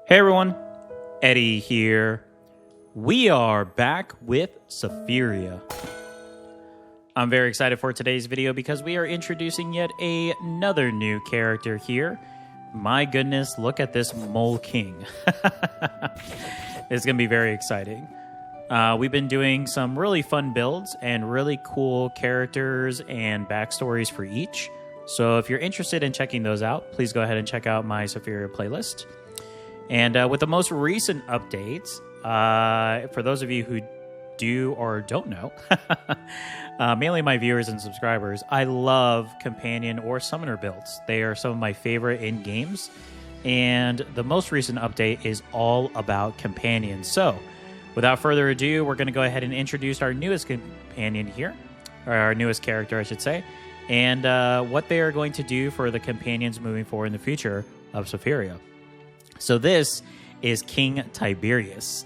Hey everyone, Eddie here. We are back with Sephiria. I'm very excited for today's video because we are introducing yet another new character here. My goodness, look at this Mole King. It's going to be very exciting. We've been doing some really fun builds and really cool characters and backstories for each. So if you're interested in checking those out, please go ahead and check out my Sephiria playlist. And with the most recent updates, for those of you who do or don't know, mainly my viewers and subscribers, I love companion or summoner builds. They are some of my favorite in games. And the most recent update is all about companions. So without further ado, we're going to go ahead and introduce our newest companion here, or our newest character, I should say, and what they are going to do for the companions moving forward in the future of Sephiria. So this is King Tiberius.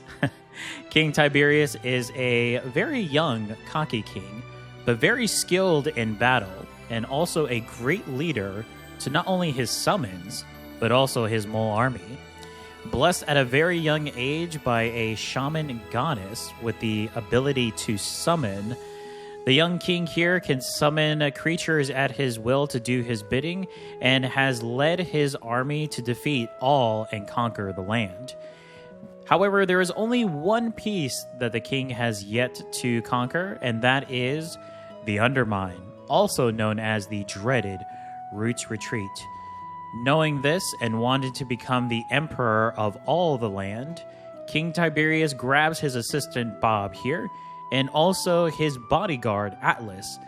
King Tiberius is a very young, cocky king, but very skilled in battle, and also a great leader to not only his summons, but also his mole army. Blessed at a very young age by a shaman goddess with the ability to summon, the young king here can summon creatures at his will to do his bidding, and has led his army to defeat all and conquer the land. However, there is only one piece that the king has yet to conquer, and that is the Undermine, also known as the dreaded Roots Retreat. Knowing this and wanting to become the emperor of all the land, King Tiberius grabs his assistant Bob here, and also his bodyguard, Atlas,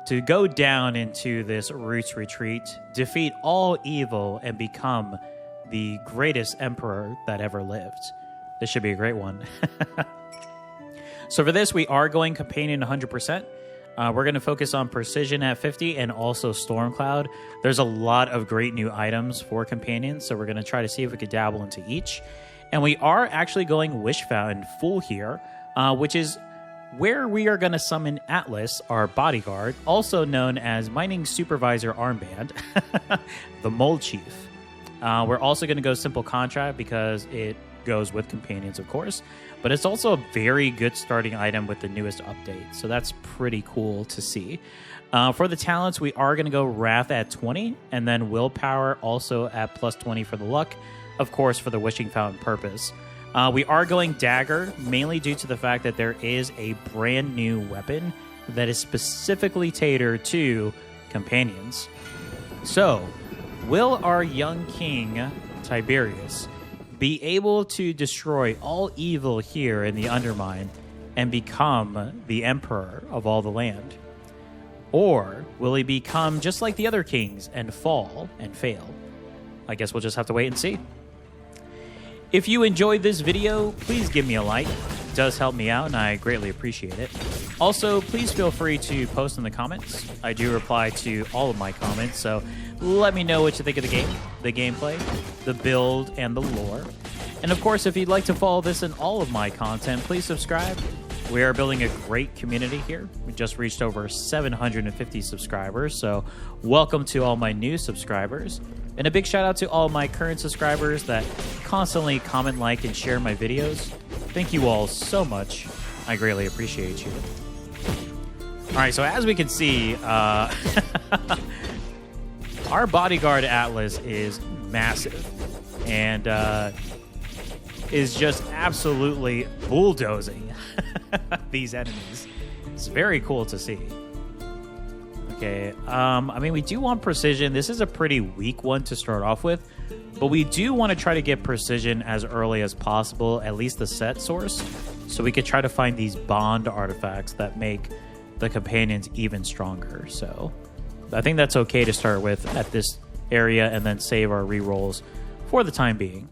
to go down into this Roots Retreat, defeat all evil, and become the greatest emperor that ever lived. This should be a great one. So for this, we are going companion 100%. We're going to focus on precision at 50 and also Stormcloud. There's a lot of great new items for companions, so we're going to try to see if we could dabble into each. And we are actually going Wish Fountain full here, which is where we are going to summon Atlas, our bodyguard, also known as Mining Supervisor Armband, the Mole Chief. We're also going to go Simple Contract because it goes with companions, of course, but it's also a very good starting item with the newest update, so that's pretty cool to see. For the talents, we are going to go Wrath at 20, and then Willpower also at plus 20 for the luck, of course, for the Wishing Fountain purpose. We are going Dagger, mainly due to the fact that there is a brand new weapon that is specifically catered to companions. So, will our young king, Tiberius, be able to destroy all evil here in the Undermine and become the emperor of all the land? Or will he become just like the other kings and fall and fail? I guess we'll just have to wait and see. If you enjoyed this video, please give me a like. It does help me out, and I greatly appreciate it. Also, please feel free to post in the comments. I do reply to all of my comments, so let me know what you think of the game, the gameplay, the build, and the lore. And of course, if you'd like to follow this and all of my content, please subscribe. We are building a great community here. We just reached over 750 subscribers, so welcome to all my new subscribers. And a big shout out to all my current subscribers that constantly comment, like, and share my videos. Thank you all so much. I greatly appreciate you. All right, so as we can see, our bodyguard Atlas is massive and is just absolutely bulldozing these enemies. It's very cool to see. Okay, I mean, we do want precision. This is a pretty weak one to start off with, but we do want to try to get precision as early as possible, at least the set source, so we could try to find these bond artifacts that make the companions even stronger. So I think that's okay to start with at this area and then save our rerolls for the time being.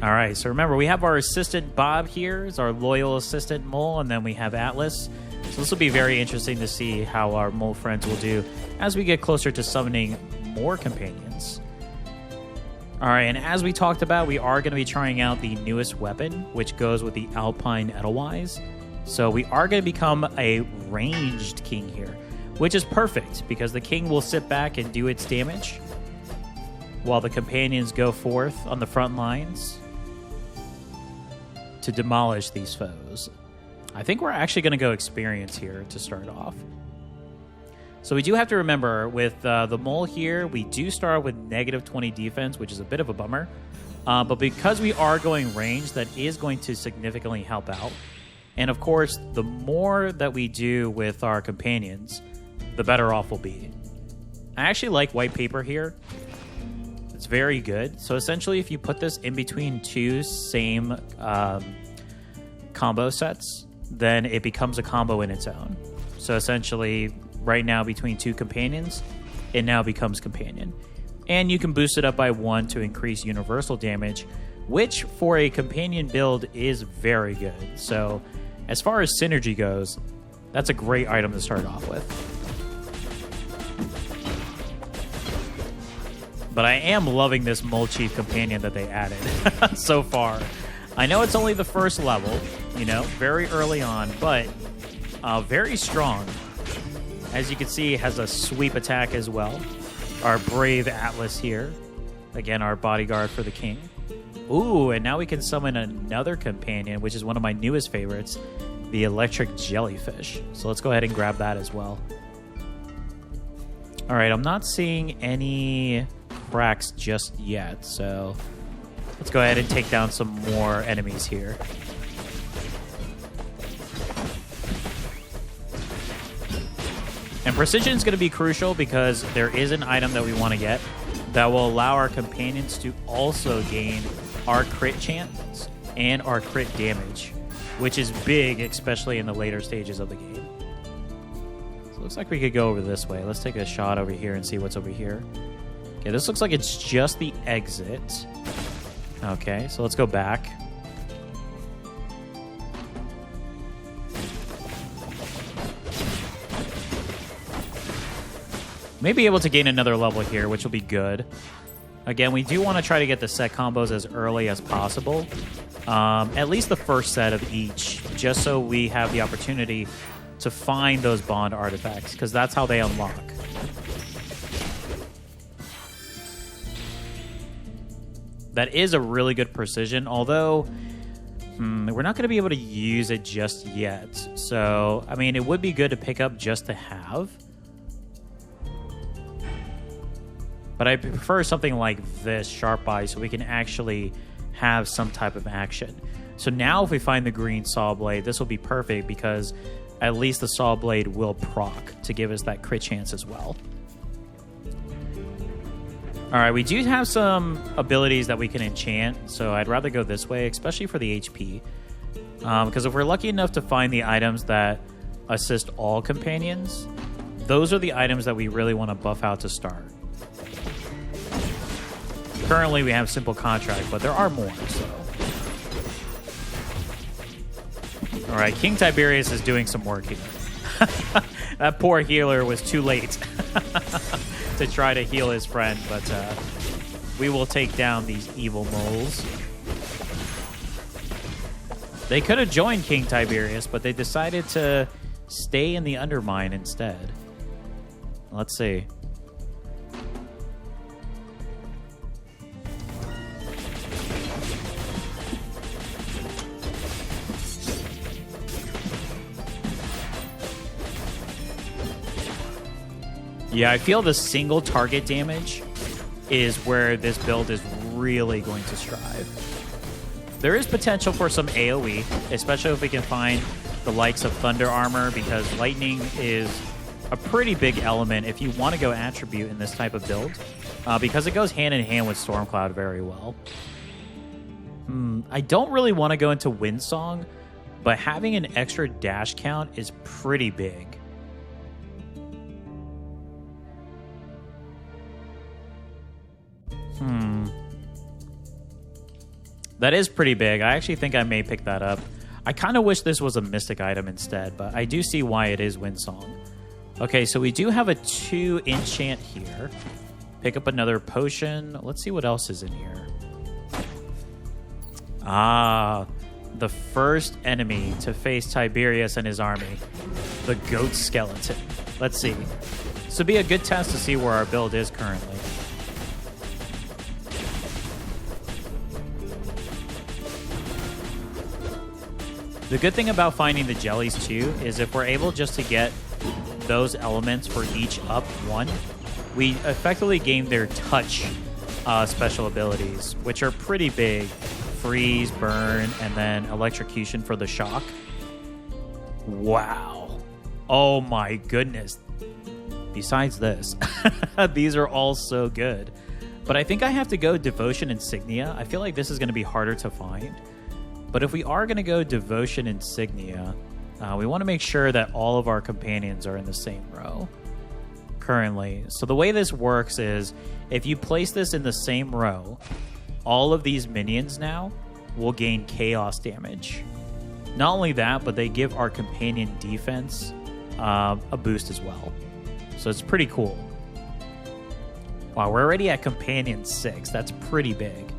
All right, so remember, we have our assistant Bob here, is our loyal assistant mole, and then we have Atlas. So this will be very interesting to see how our mole friends will do as we get closer to summoning more companions. All right, and as we talked about, we are going to be trying out the newest weapon, which goes with the Alpine Edelweiss. So we are going to become a ranged king here, which is perfect because the king will sit back and do its damage. while the companions go forth on the front lines to demolish these foes. I think we're actually going to go experience here to start off. So we do have to remember with the mole here, we do start with negative 20 defense, which is a bit of a bummer. But because we are going range, that is going to significantly help out. And of course, the more that we do with our companions, the better off we'll be. I actually like white paper here. It's very good. So essentially, if you put this in between two same combo sets, then it becomes a combo in its own. So essentially, right now between two companions, it now becomes companion. And you can boost it up by 1 to increase universal damage, which for a companion build is very good. So as far as synergy goes, that's a great item to start off with. But I am loving this Mole Chief companion that they added so far. I know it's only the first level, you know, very early on, but very strong. As you can see, it has a sweep attack as well. Our brave Atlas here. Again, our bodyguard for the king. Ooh, and now we can summon another companion, which is one of my newest favorites, the electric jellyfish. So let's go ahead and grab that as well. All right, I'm not seeing any cracks just yet, so let's go ahead and take down some more enemies here. And precision is going to be crucial because there is an item that we want to get that will allow our companions to also gain our crit chance and our crit damage, which is big, especially in the later stages of the game. So it looks like we could go over this way. Let's take a shot over here and see what's over here. Okay, this looks like it's just the exit. Okay, so let's go back. May be able to gain another level here, which will be good. Again, we do want to try to get the set combos as early as possible. At least the first set of each, just so we have the opportunity to find those bond artifacts, because that's how they unlock. That is a really good precision, although we're not going to be able to use it just yet. So, I mean, it would be good to pick up just to have. But I prefer something like this, Sharp Eye, so we can actually have some type of action. So now if we find the green Saw Blade, this will be perfect because at least the Saw Blade will proc to give us that crit chance as well. All right, we do have some abilities that we can enchant, so I'd rather go this way, especially for the HP. Because if we're lucky enough to find the items that assist all companions, those are the items that we really want to buff out to start. Currently, we have Simple Contract, but there are more, so. All right, King Tiberius is doing some work here. That poor healer was too late to try to heal his friend, but we will take down these evil moles. They could have joined King Tiberius, but they decided to stay in the Undermine instead. Let's see. Yeah, I feel the single target damage is where this build is really going to strive. There is potential for some AoE, especially if we can find the likes of Thunder Armor, because lightning is a pretty big element if you want to go attribute in this type of build, because it goes hand in hand with Stormcloud very well. I don't really want to go into Windsong, but having an extra dash count is pretty big. That is pretty big. I actually think I may pick that up. I kind of wish this was a mystic item instead, but I do see why it is Windsong. Okay, so we do have a 2 enchant here. Pick up another potion. Let's see what else is in here. Ah, the first enemy to face Tiberius and his army. The goat skeleton. Let's see. This would be a good test to see where our build is currently. The good thing about finding the jellies too is if we're able just to get those elements for each up one, we effectively gain their touch special abilities, which are pretty big. Freeze, burn, and then electrocution for the shock. Wow. Oh my goodness. Besides this, these are all so good. But I think I have to go Devotion Insignia. I feel like this is going to be harder to find. But if we are going to go Devotion Insignia, we want to make sure that all of our companions are in the same row currently. So the way this works is if you place this in the same row, all of these minions now will gain chaos damage. Not only that, but they give our companion defense a boost as well. So it's pretty cool. Wow, we're already at companion 6. That's pretty big.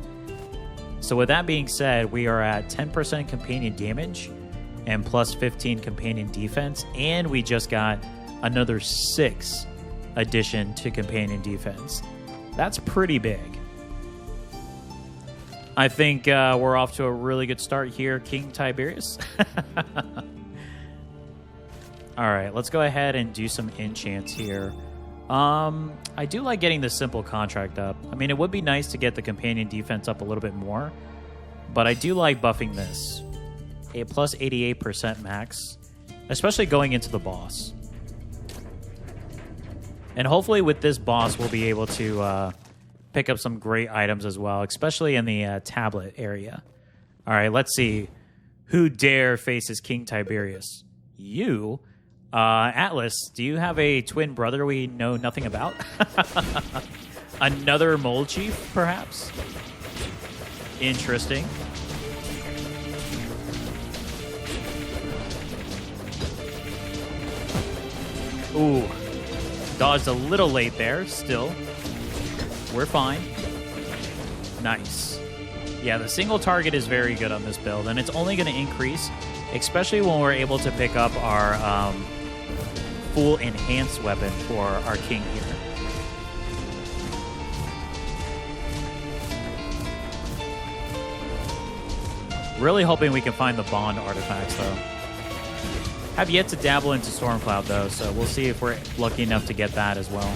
So with that being said, we are at 10% companion damage and plus 15 companion defense, and we just got another 6 addition to companion defense. That's pretty big. I think we're off to a really good start here, King Tiberius. All right, let's go ahead and do some enchants here. I do like getting the simple contract up. I mean, it would be nice to get the companion defense up a little bit more, but I do like buffing this. A plus 88% max, especially going into the boss. And hopefully with this boss, we'll be able to pick up some great items as well, especially in the tablet area. All right, let's see. Who dare faces King Tiberius? You? Atlas, do you have a twin brother we know nothing about? Another mole chief, perhaps? Interesting. Ooh. Dodged a little late there. Still. We're fine. Nice. Yeah, the single target is very good on this build, and it's only going to increase, especially when we're able to pick up our full enhanced weapon for our king here. Really hoping we can find the bond artifacts, though. Have yet to dabble into Stormcloud, though, so we'll see if we're lucky enough to get that as well.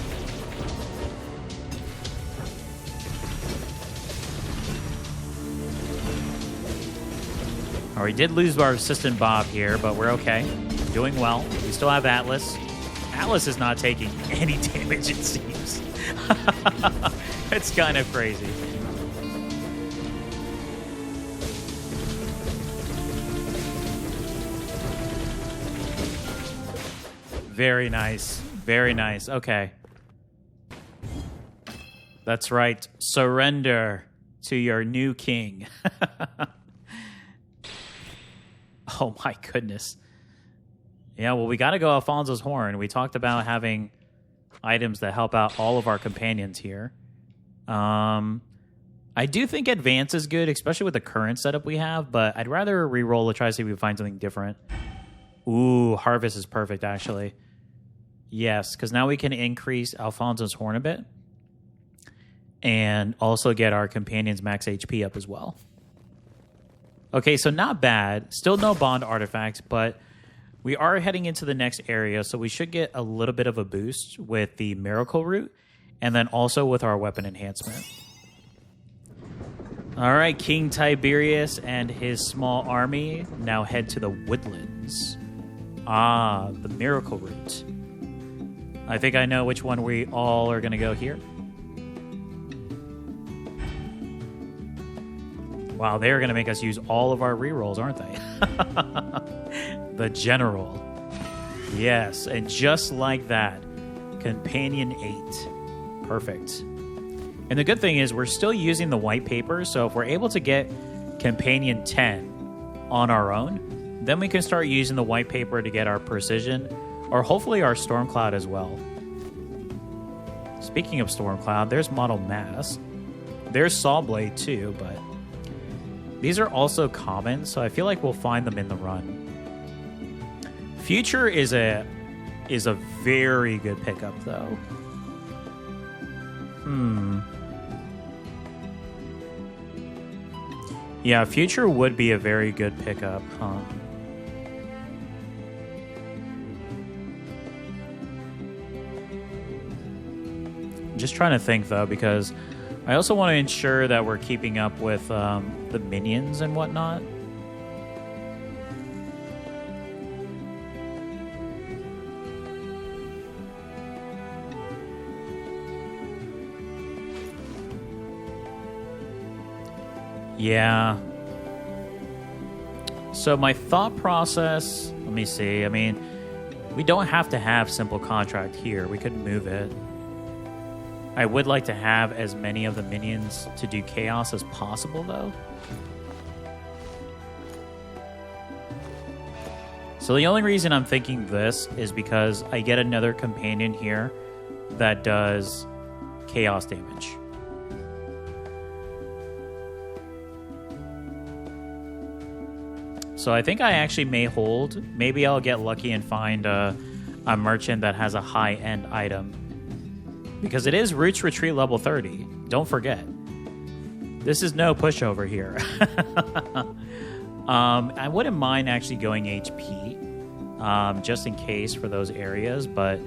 We did lose our assistant Bob here, but we're okay. Doing well. We still have Atlas. Atlas is not taking any damage, it seems. It's kind of crazy. Very nice. Very nice. Okay. That's right. Surrender to your new king. Oh my goodness. Yeah, well, we got to go Alfonso's Horn. We talked about having items that help out all of our companions here. I do think Advance is good, especially with the current setup we have, but I'd rather re-roll to try to see if we can find something different. Ooh, Harvest is perfect, actually. Yes, because now we can increase Alfonso's Horn a bit and also get our companions' max HP up as well. Okay, so not bad. Still no bond artifacts, but we are heading into the next area, so we should get a little bit of a boost with the Miracle Root and then also with our weapon enhancement. All right, King Tiberius and his small army now head to the Woodlands. Ah, the Miracle Root. I think I know which one we all are going to go here. Wow, they're going to make us use all of our rerolls, aren't they? The General. Yes, and just like that, Companion 8. Perfect. And the good thing is we're still using the white paper, so if we're able to get Companion 10 on our own, then we can start using the white paper to get our Precision, or hopefully our Stormcloud as well. Speaking of Stormcloud, there's Model Mass. There's Sawblade too, but these are also common, so I feel like we'll find them in the run. Future is a very good pickup, though. Yeah, Future would be a very good pickup, huh? just trying to think, though, because I also want to ensure that we're keeping up with the minions and whatnot. Yeah. So my thought process, let me see. I mean, we don't have to have simple contract here. We could move it. I would like to have as many of the minions to do chaos as possible, though. So the only reason I'm thinking this is because I get another companion here that does chaos damage. So I think I actually may hold. Maybe I'll get lucky and find a merchant that has a high-end item. Because it is Roots Retreat level 30. Don't forget. This is no pushover here. I wouldn't mind actually going HP. Just in case for those areas. But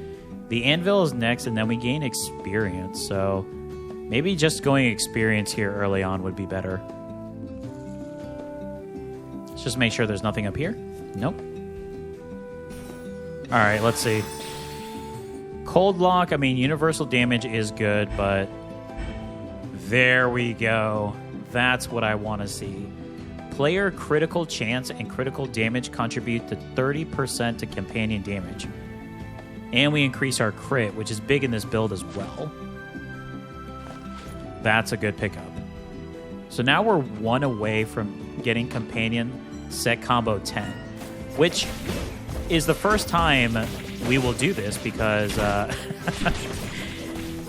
the Anvil is next, and then we gain experience. So maybe just going experience here early on would be better. Just make sure there's nothing up here. Nope. All right, let's see. Cold Lock, I mean, universal damage is good, but there we go. That's what I want to see. Player critical chance and critical damage contribute to 30% to companion damage. And we increase our crit, which is big in this build as well. That's a good pickup. So now we're one away from getting companion set combo 10, which is the first time we will do this because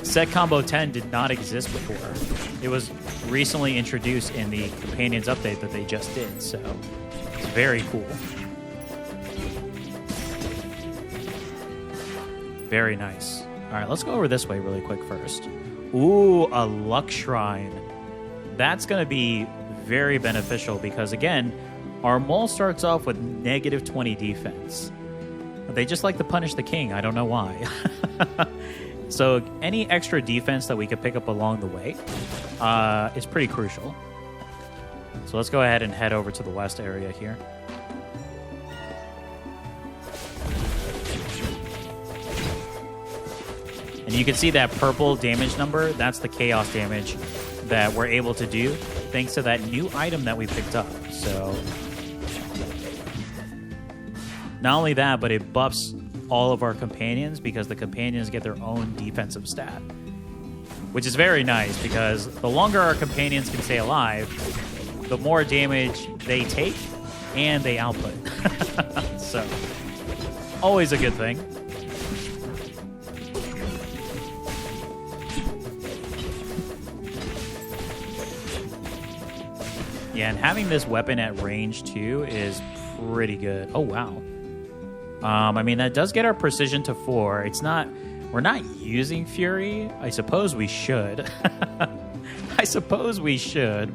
set combo 10 did not exist before. It was recently introduced in the companions update that they just did, so it's very cool. Very nice. All right, let's go over this way really quick first. Ooh, a Luck Shrine. That's going to be very beneficial because, again, our mole starts off with negative 20 defense. They just like to punish the king. I don't know why. So any extra defense that we could pick up along the way is pretty crucial. So let's go ahead and head over to the west area here. And you can see that purple damage number. That's the chaos damage that we're able to do thanks to that new item that we picked up. So not only that, but it buffs all of our companions because the companions get their own defensive stat, which is very nice because the longer our companions can stay alive, the more damage they take and they output. So always a good thing. Yeah, and having this weapon at range too is pretty good. Oh, wow. I mean, that does get our precision to 4. We're not using Fury. I suppose we should.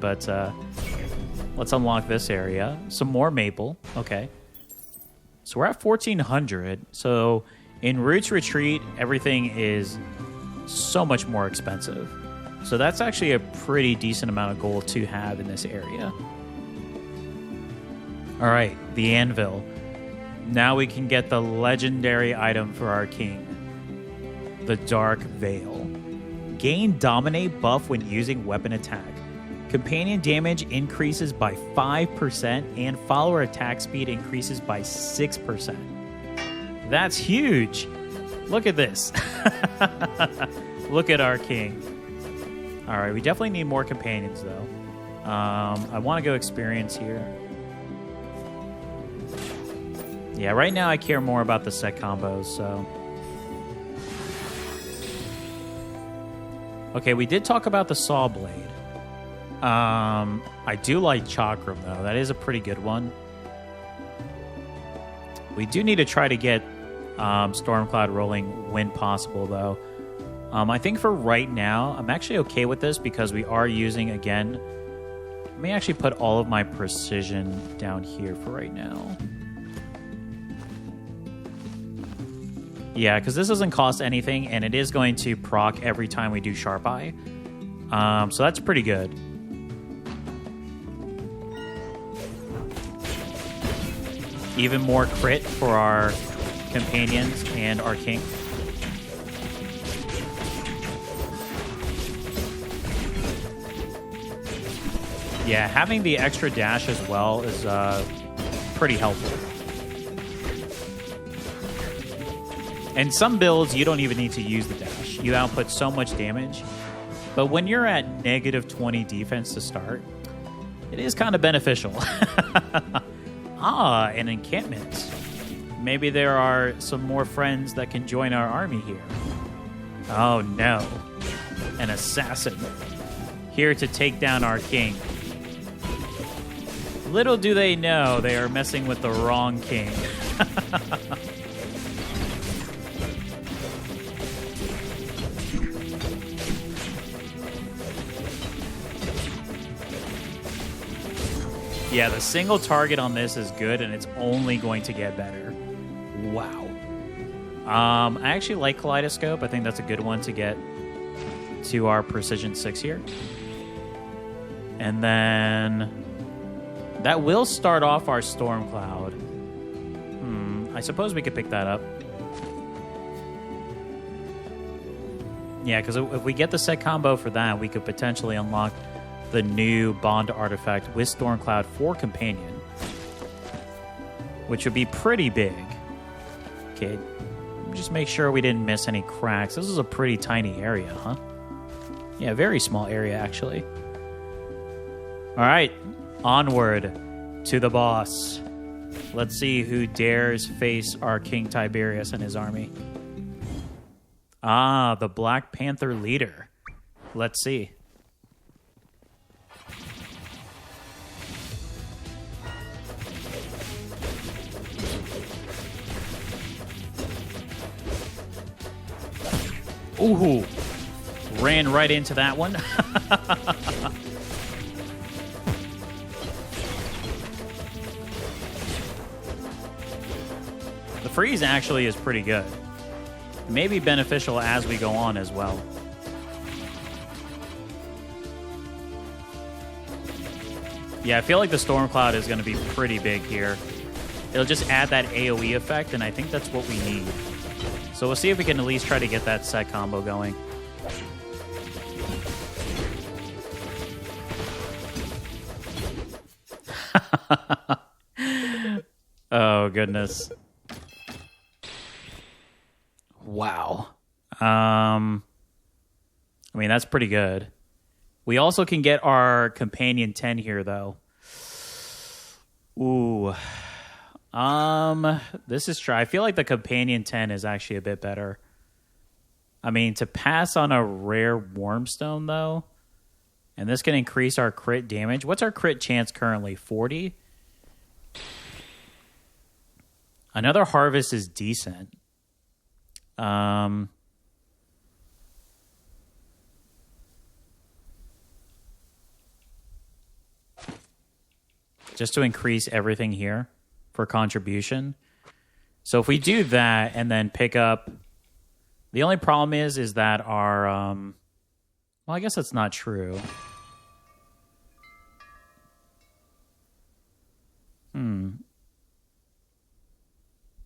But let's unlock this area. Some more maple. Okay. So we're at 1400. So in Roots Retreat, everything is so much more expensive. So that's actually a pretty decent amount of gold to have in this area. All right, the Anvil. Now we can get the legendary item for our king, the Dark Veil. Gain Dominate buff when using weapon attack. Companion damage increases by 5% and follower attack speed increases by 6%. That's huge. Look at this. Look at our king. All right, we definitely need more companions, though. I want to go experience here. Yeah, right now I care more about the set combos, so... Okay, we did talk about the Saw Blade. I do like Chakram, though. That is a pretty good one. We do need to try to get Stormcloud rolling when possible, though. I think for right now, I'm actually okay with this because we are using, again... Let me actually put all of my precision down here for right now. Yeah, because this doesn't cost anything, and it is going to proc every time we do Sharp Eye. So that's pretty good. Even more crit for our companions and our king. Yeah, having the extra dash as well is pretty helpful. And some builds, you don't even need to use the dash. You output so much damage. But when you're at negative 20 defense to start, it is kind of beneficial. Ah, an encampment. Maybe there are some more friends that can join our army here. Oh no. An assassin. Here to take down our king. Little do they know they are messing with the wrong king. Yeah, the single target on this is good, and it's only going to get better. Wow. I actually like Kaleidoscope. I think that's a good one to get to our Precision 6 here. And then that will start off our Storm Cloud. I suppose we could pick that up. Yeah, because if we get the set combo for that, we could potentially unlock the new Bond artifact with Stormcloud for Companion, which would be pretty big. Okay, just make sure we didn't miss any cracks. This is a pretty tiny area, huh? Yeah, very small area, actually. All right, onward to the boss. Let's see who dares face our King Tiberius and his army. Ah, the Black Panther leader. Let's see. Ooh, ran right into that one. The freeze actually is pretty good. Maybe beneficial as we go on as well. Yeah, I feel like the Storm Cloud is going to be pretty big here. It'll just add that AoE effect, and I think that's what we need. So we'll see if we can at least try to get that set combo going. Oh, goodness. Wow. I mean, that's pretty good. We also can get our Companion 10 here, though. Ooh. This is true. I feel like the Companion 10 is actually a bit better. I mean, to pass on a rare Wormstone, though, and this can increase our crit damage. What's our crit chance currently? 40? Another Harvest is decent. Just to increase everything here for contribution. So if we do that and then pick up, the only problem is that our well, I guess that's not true.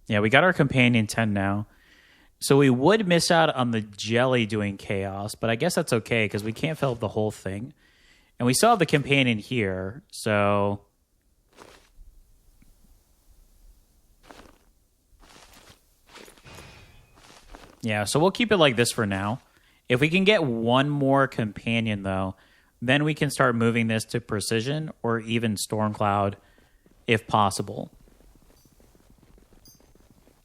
Yeah, we got our Companion 10 now. So we would miss out on the Jelly doing Chaos, but I guess that's okay because we can't fill up the whole thing. And we still have the Companion here, so yeah, so we'll keep it like this for now. If we can get one more Companion, though, then we can start moving this to Precision or even Stormcloud if possible.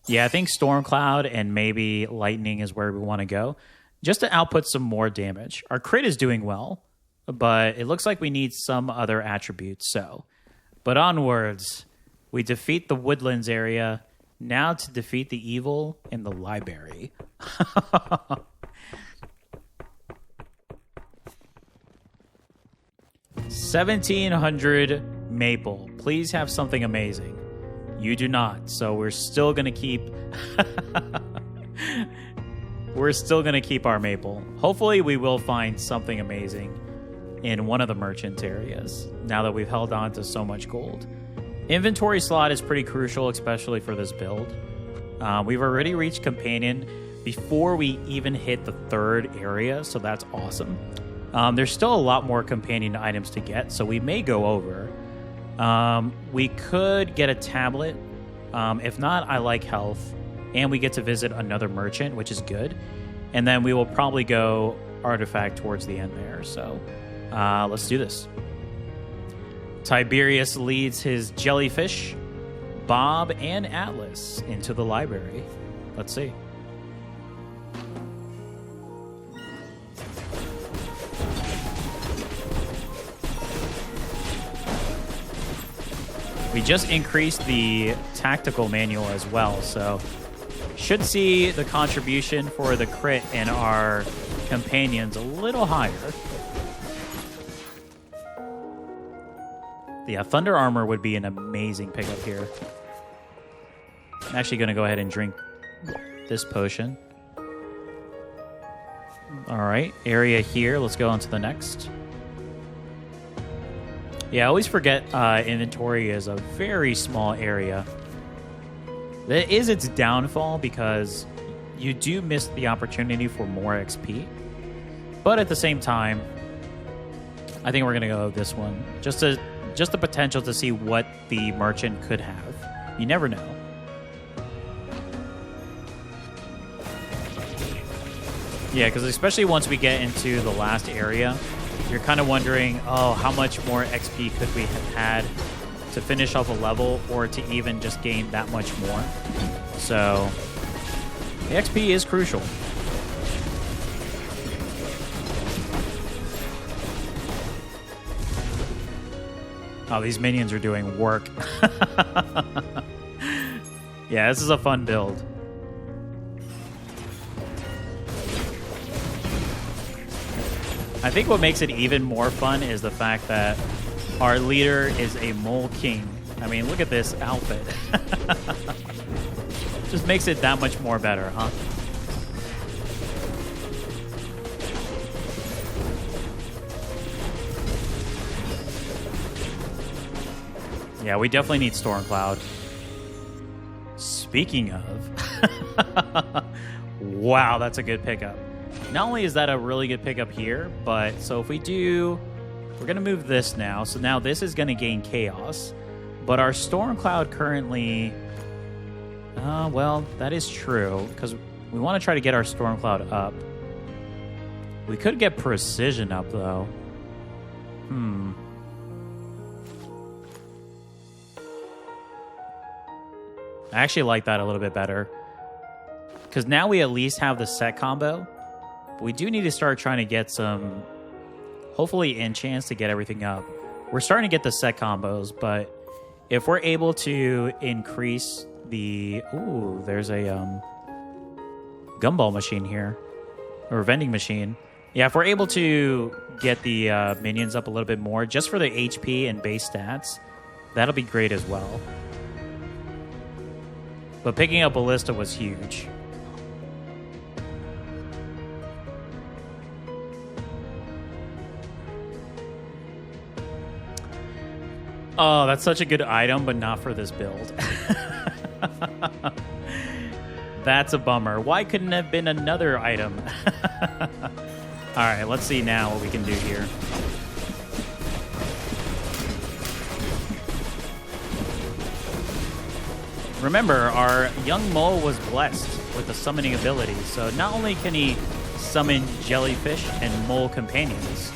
Yeah, I think Stormcloud and maybe Lightning is where we want to go, just to output some more damage. Our crit is doing well, but it looks like we need some other attributes. But onwards, we defeat the Woodlands area. Now to defeat the evil in the library. 1700 maple. Please have something amazing. You do not, so we're still going to keep we're still going to keep our maple. Hopefully we will find something amazing in one of the merchant areas now that we've held on to so much gold. Inventory slot is pretty crucial, especially for this build. We've already reached companion before we even hit the third area, so that's awesome. There's still a lot more companion items to get, so we may go over. We could get a tablet. If not, I like health. And we get to visit another merchant, which is good. And then we will probably go artifact towards the end there. So let's do this. Tiberius leads his jellyfish, Bob, and Atlas into the library. Let's see. We just increased the tactical manual as well, so should see the contribution for the crit in our companions a little higher. Yeah, Thunder Armor would be an amazing pickup here. I'm actually going to go ahead and drink this potion. All right, area here. Let's go on to the next. Yeah, I always forget inventory is a very small area. That is its downfall because you do miss the opportunity for more XP. But at the same time, I think we're going to go with this one. Just the potential to see what the merchant could have. You never know. Yeah, because especially once we get into the last area, you're kind of wondering, oh, how much more XP could we have had to finish off a level or to even just gain that much more? So, the XP is crucial. Oh, these minions are doing work. Yeah, this is a fun build. I think what makes it even more fun is the fact that our leader is a mole king. I mean, look at this outfit. Just makes it that much more better, huh? Yeah, we definitely need Stormcloud. Speaking of... Wow, that's a good pickup. Not only is that a really good pickup here, but so if we do... We're going to move this now. So now this is going to gain Chaos. But our Stormcloud currently... well, that is true. Because we want to try to get our Stormcloud up. We could get Precision up, though. I actually like that a little bit better. Because now we at least have the set combo. But we do need to start trying to get some, hopefully, enchants to get everything up. We're starting to get the set combos, but if we're able to increase the... Ooh, there's a gumball machine here. Or vending machine. Yeah, if we're able to get the minions up a little bit more, just for the HP and base stats, that'll be great as well. But picking up Ballista was huge. Oh, that's such a good item, but not for this build. That's a bummer. Why couldn't it have been another item? All right, let's see now what we can do here. Remember, our young mole was blessed with the summoning ability, so not only can he summon jellyfish and mole companions,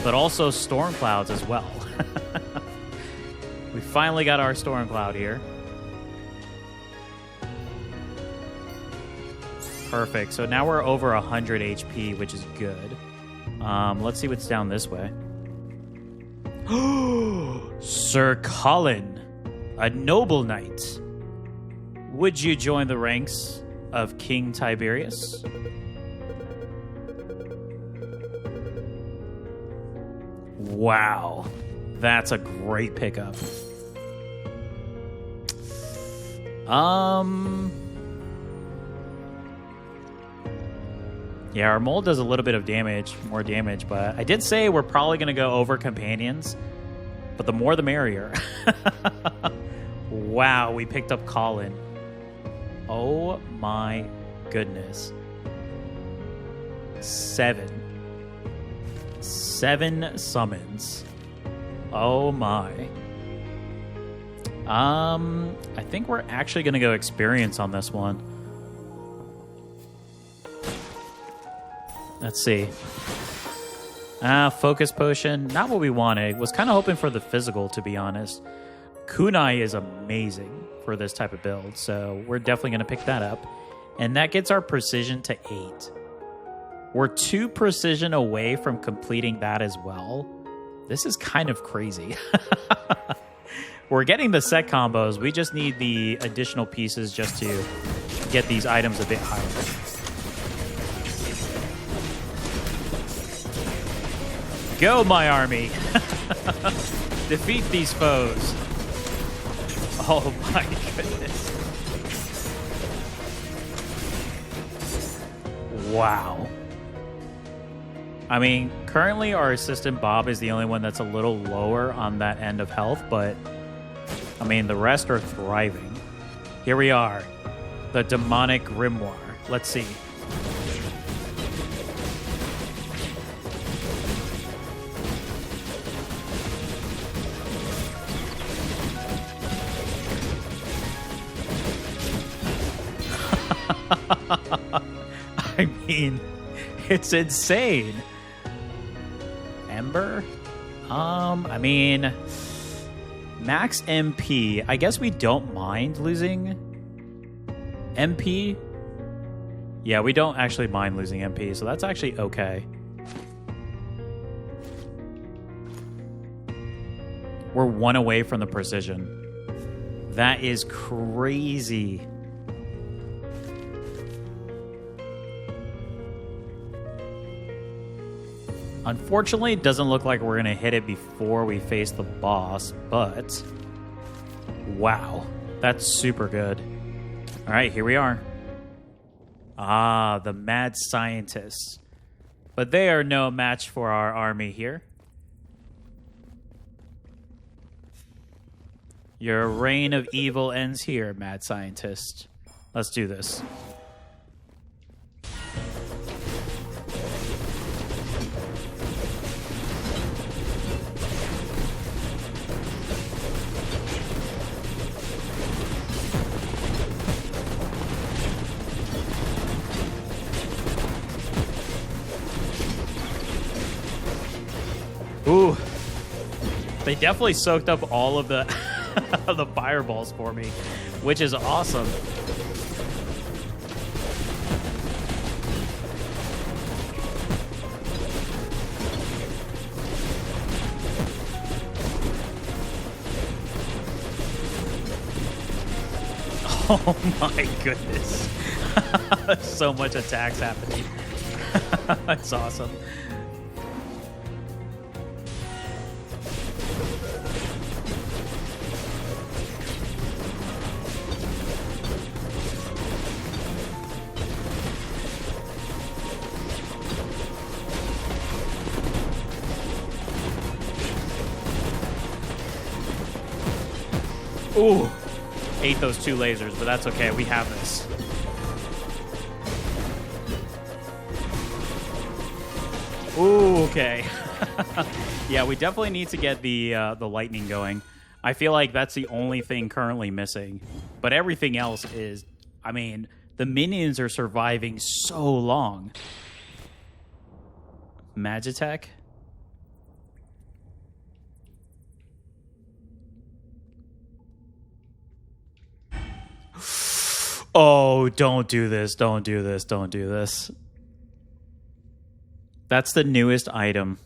but also storm clouds as well. We finally got our storm cloud here. Perfect. So now we're over 100 HP, which is good. Let's see what's down this way. Sir Colin, a noble knight. Would you join the ranks of King Tiberius? Wow. That's a great pickup. Yeah, our mold does a little bit of damage, more damage, but I did say we're probably going to go over companions, but the more the merrier. Wow, we picked up Colin. Oh my goodness. 7 summons. Oh my. I think we're actually going to go experience on this one. Let's see. Focus potion. Not what we wanted. Was kind of hoping for the physical, to be honest. Kunai is amazing for this type of build, so we're definitely going to pick that up. And that gets our precision to 8. We're 2 precision away from completing that as well. This is kind of crazy. We're getting the set combos. We just need the additional pieces just to get these items a bit higher. Go, my army! Defeat these foes. Oh my goodness. Wow. I mean, currently our assistant Bob is the only one that's a little lower on that end of health, but I mean, the rest are thriving. Here we are. The demonic grimoire. Let's see. I mean, it's insane. Ember? I mean, max MP. I guess we don't mind losing MP. Yeah, we don't actually mind losing MP, so that's actually okay. We're 1 away from the precision. That is crazy. Unfortunately, it doesn't look like we're going to hit it before we face the boss, but wow, that's super good. All right, here we are. Ah, the mad scientists. But they are no match for our army here. Your reign of evil ends here, mad scientist. Let's do this. Ooh, they definitely soaked up all of the the fireballs for me, which is awesome. Oh my goodness. So much attacks happening. That's awesome. Ooh, ate those 2 lasers, but that's okay. We have this. Ooh, okay. Yeah, we definitely need to get the lightning going. I feel like that's the only thing currently missing. But everything else is, I mean, the minions are surviving so long. Magitech? Oh, don't do this. Don't do this. Don't do this. That's the newest item.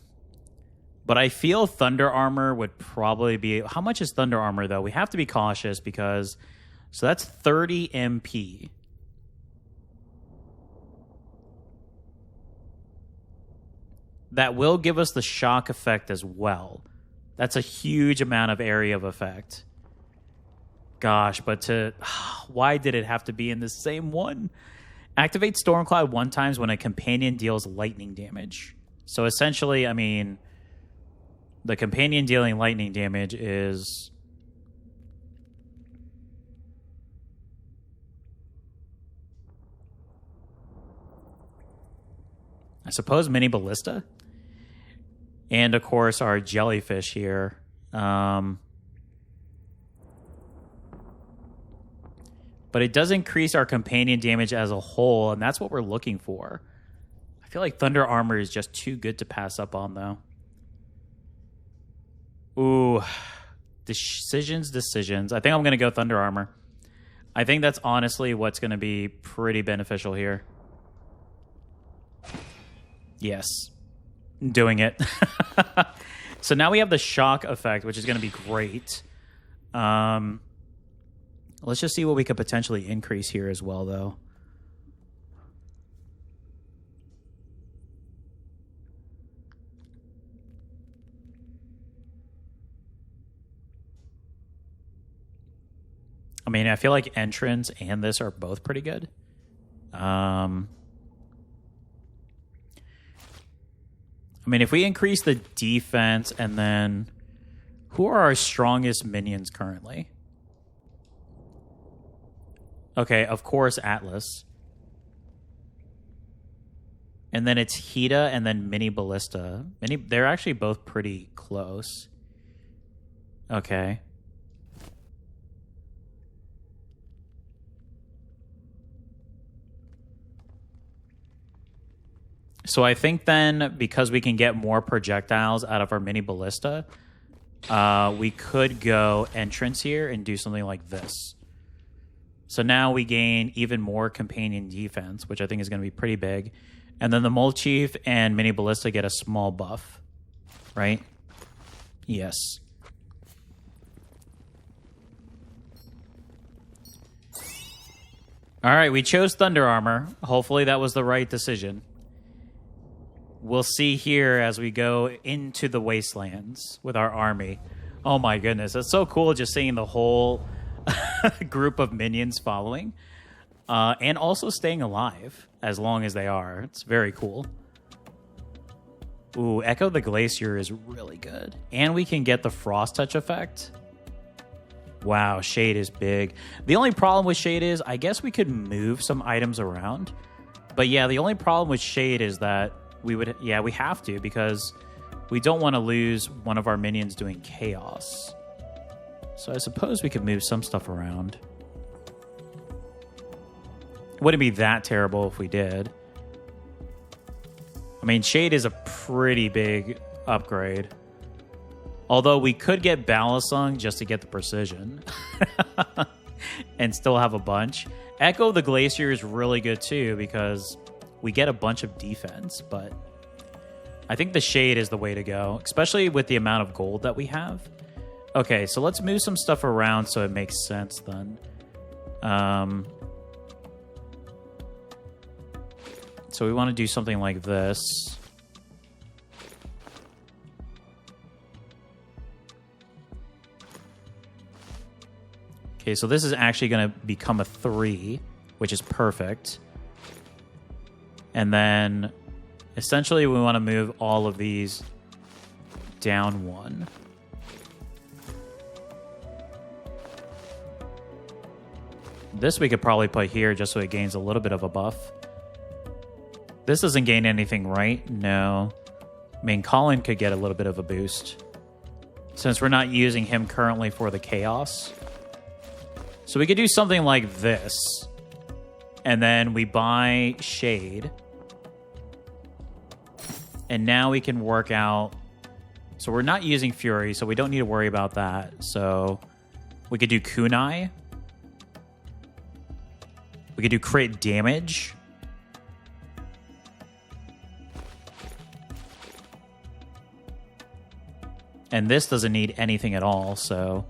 But I feel Thunder Armor would probably be... How much is Thunder Armor, though? We have to be cautious because... So that's 30 MP. That will give us the shock effect as well. That's a huge amount of area of effect. Gosh, but to... Why did it have to be in the same one? Activate Stormcloud 1 times when a companion deals lightning damage. So essentially, I mean, the companion dealing lightning damage is... I suppose Mini Ballista? And, of course, our jellyfish here. But it does increase our companion damage as a whole, and that's what we're looking for. I feel like Thunder Armor is just too good to pass up on, though. Ooh. Decisions. I think I'm going to go Thunder Armor. I think that's honestly what's going to be pretty beneficial here. Yes. Doing it. So now we have the shock effect, which is going to be great. Let's just see what we could potentially increase here as well, though. I mean, I feel like Entrance and this are both pretty good. I mean, if we increase the defense and then... Who are our strongest minions currently? Okay, of course, Atlas. And then it's Hida and then Mini Ballista. They're actually both pretty close. Okay. So I think then, because we can get more projectiles out of our Mini Ballista, we could go Entrance here and do something like this. So now we gain even more companion defense, which I think is going to be pretty big. And then the Mole Chief and Mini Ballista get a small buff, right? Yes. All right, we chose Thunder Armor. Hopefully that was the right decision. We'll see here as we go into the Wastelands with our army. Oh my goodness, it's so cool just seeing the whole group of minions following. And also staying alive as long as they are. It's very cool. Ooh, Echo the Glacier is really good. And we can get the Frost Touch effect. Wow, Shade is big. The only problem with Shade is, I guess we could move some items around. But yeah, the only problem with Shade is that we have to, because we don't want to lose one of our minions doing chaos. So I suppose we could move some stuff around. Wouldn't be that terrible if we did. I mean, Shade is a pretty big upgrade. Although we could get Balisung just to get the precision. And still have a bunch. Echo the Glacier is really good too, because we get a bunch of defense. But I think the Shade is the way to go, especially with the amount of gold that we have. Okay, so let's move some stuff around so it makes sense then. So we want to do something like this. Okay, so this is actually going to become a 3, which is perfect. And then essentially we want to move all of these down 1. This we could probably put here just so it gains a little bit of a buff. This doesn't gain anything, right? No. I mean, Colin could get a little bit of a boost, since we're not using him currently for the chaos. So we could do something like this. And then we buy Shade. And now we can work out... So we're not using Fury, so we don't need to worry about that. So we could do Kunai. We could do crit damage. And this doesn't need anything at all, so...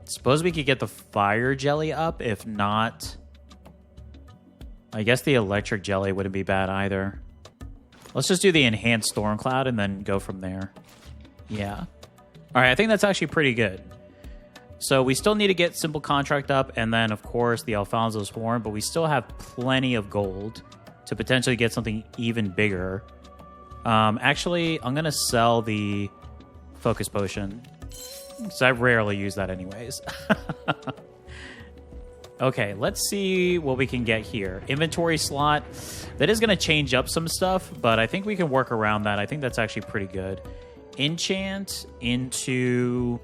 Suppose we could get the Fire Jelly up. If not... I guess the Electric Jelly wouldn't be bad either. Let's just do the Enhanced Storm Cloud and then go from there. Yeah. Alright, I think that's actually pretty good. So we still need to get Simple Contract up, and then, of course, the Alfonso's Horn, but we still have plenty of gold to potentially get something even bigger. Actually, I'm going to sell the Focus Potion, because I rarely use that anyways. Okay, let's see what we can get here. Inventory slot. That is going to change up some stuff, but I think we can work around that. I think that's actually pretty good. Enchant into...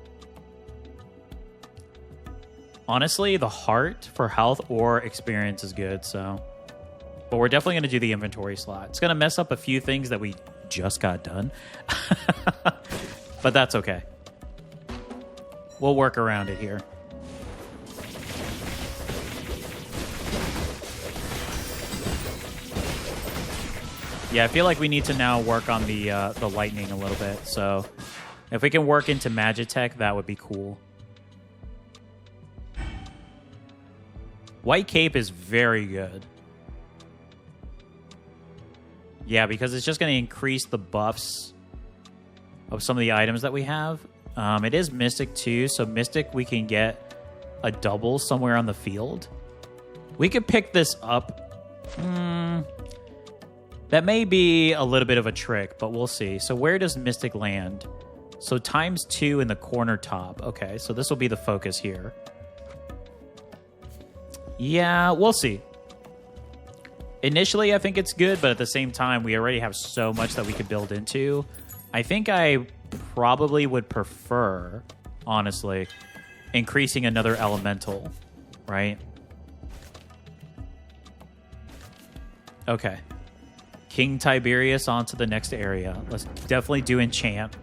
Honestly, the heart for health or experience is good, so... But we're definitely going to do the inventory slot. It's going to mess up a few things that we just got done. But that's okay. We'll work around it here. Yeah, I feel like we need to now work on the lightning a little bit. So if we can work into Magitech, that would be cool. White Cape is very good. Yeah, because it's just going to increase the buffs of some of the items that we have. It is Mystic too, so Mystic we can get a double somewhere on the field. We could pick this up. That may be a little bit of a trick, but we'll see. So where does Mystic land? So ×2 in the corner top. Okay, so this will be the focus here. Yeah, we'll see. Initially, I think it's good, but at the same time, we already have so much that we could build into. I think I probably would prefer, honestly, increasing another elemental, right? Okay. King Tiberius onto the next area. Let's definitely do enchant.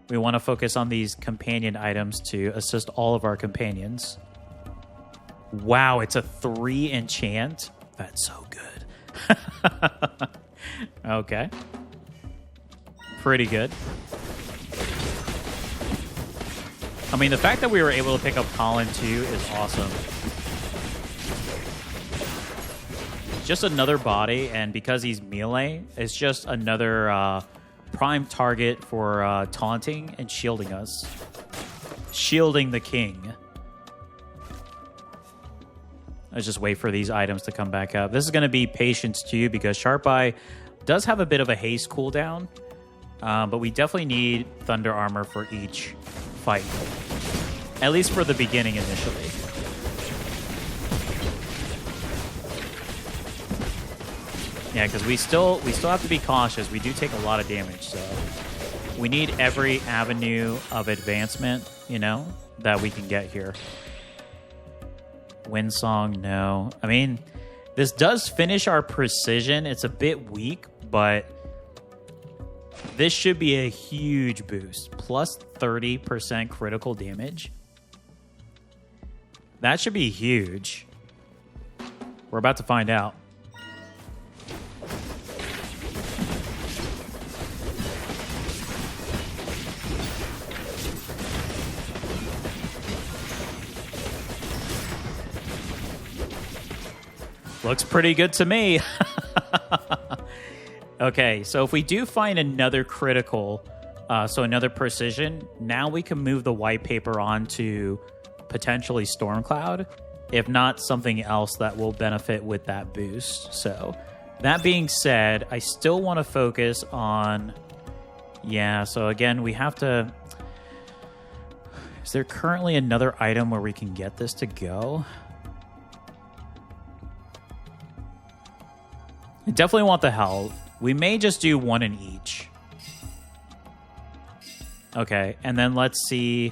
We want to focus on these companion items to assist all of our companions. Wow, it's a 3 enchant. That's so good. Okay. Pretty good. I mean, the fact that we were able to pick up Colin too is awesome. Just another body, and because he's melee, it's just another prime target for taunting and shielding us. Shielding the king. Let's just wait for these items to come back up. This is going to be patience too, because Sharp Eye does have a bit of a haste cooldown, but we definitely need Thunder Armor for each fight. At least for the beginning initially. Yeah, because we still have to be cautious. We do take a lot of damage, so we need every avenue of advancement, you know, that we can get here. Windsong, no. I mean, this does finish our precision. It's a bit weak, but this should be a huge boost. Plus 30% critical damage. That should be huge. We're about to find out. Looks pretty good to me. Okay, so if we do find another critical, so another precision, now we can move the white paper on to potentially Stormcloud, if not something else that will benefit with that boost. So that being said, I still want to focus on... Yeah, so again, we have to... Is there currently another item where we can get this to go? I definitely want the health. We may just do one in each. Okay, and then let's see.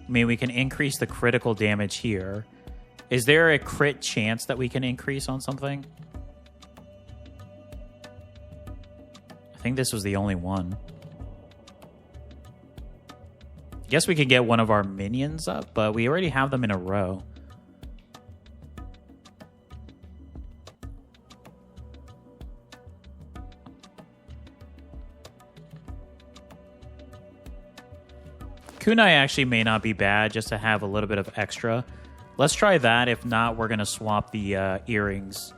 I mean, we can increase the critical damage here. Is there a crit chance that we can increase on something? I think this was the only one. I guess we could get one of our minions up, but we already have them in a row. Kunai actually may not be bad just to have a little bit of extra. Let's try that. If not, we're going to swap the earrings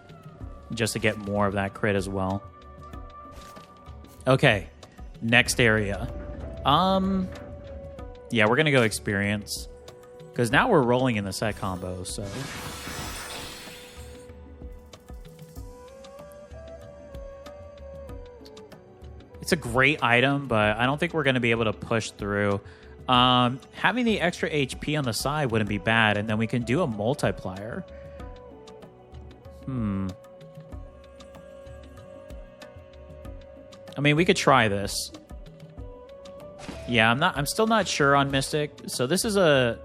just to get more of that crit as well. Okay, next area. Yeah, we're going to go experience. Because now we're rolling in the set combo, so... It's a great item, but I don't think we're going to be able to push through. Having the extra HP on the side wouldn't be bad, and then we can do a multiplier. I mean, we could try this. Yeah, I'm still not sure on Mystic. So this is a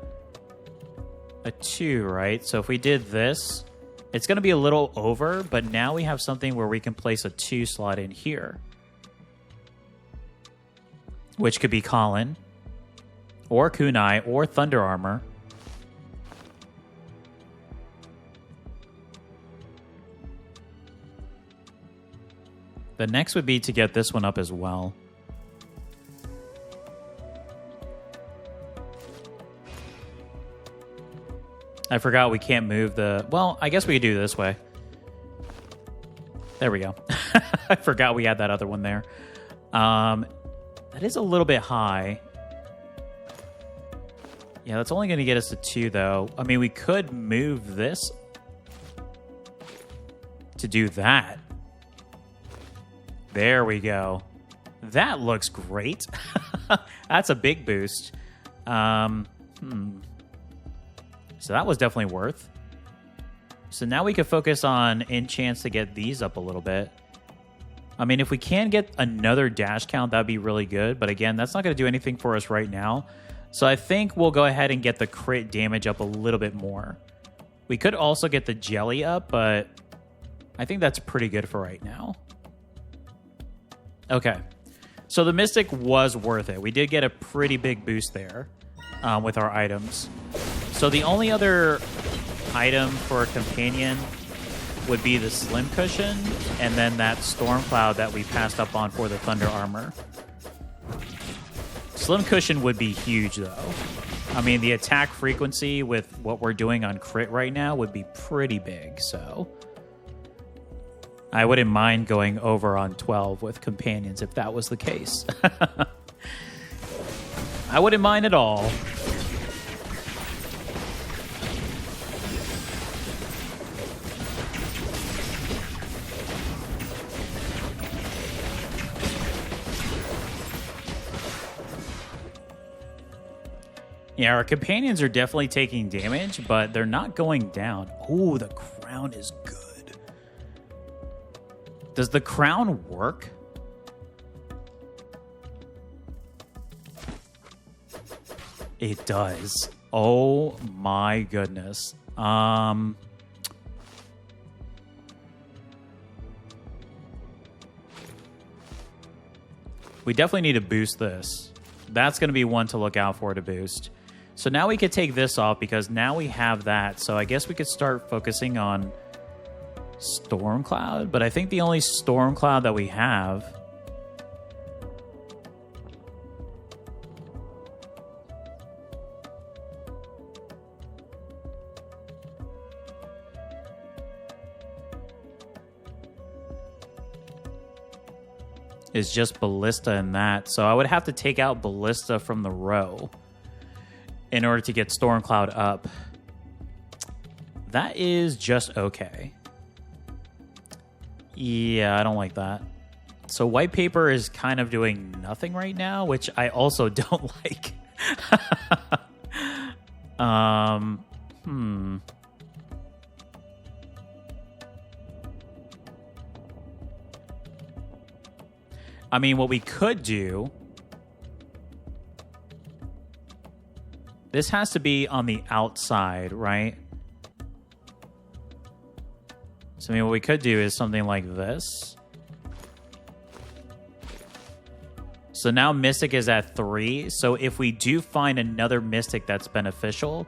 2, right? So if we did this, it's going to be a little over, but now we have something where we can place a 2 slot in here. Which could be Colin, or Kunai, or Thunder Armor. The next would be to get this one up as well. I forgot we can't move the... Well, I guess we could do it this way. There we go. I forgot we had that other one there. That is a little bit high. Yeah, that's only going to get us to 2, though. I mean, we could move this to do that. There we go. That looks great. That's a big boost. So that was definitely worth. So now we can focus on enchants to get these up a little bit. I mean, if we can get another dash count, that'd be really good. But again, that's not going to do anything for us right now. So I think we'll go ahead and get the crit damage up a little bit more. We could also get the jelly up, but I think that's pretty good for right now. Okay. So the Mystic was worth it. We did get a pretty big boost there with our items. So the only other item for a companion would be the Slim Cushion, and then that Storm Cloud that we passed up on for the Thunder Armor. Slim Cushion would be huge, though. I mean, the attack frequency with what we're doing on crit right now would be pretty big, so... I wouldn't mind going over on 12 with companions if that was the case. I wouldn't mind at all. Yeah, our companions are definitely taking damage, but they're not going down. Ooh, the crown is good. Does the crown work? It does. Oh my goodness. We definitely need to boost this. That's going to be one to look out for to boost. So now we could take this off because now we have that. So I guess we could start focusing on Storm Cloud, but I think the only Storm Cloud that we have is just Ballista and that. So I would have to take out Ballista from the row in order to get Storm Cloud up. That is just okay. Yeah, I don't like that. So White Paper is kind of doing nothing right now, which I also don't like. I mean, what we could do... This has to be on the outside, right? So, I mean, what we could do is something like this. So now Mystic is at 3. So if we do find another Mystic that's beneficial,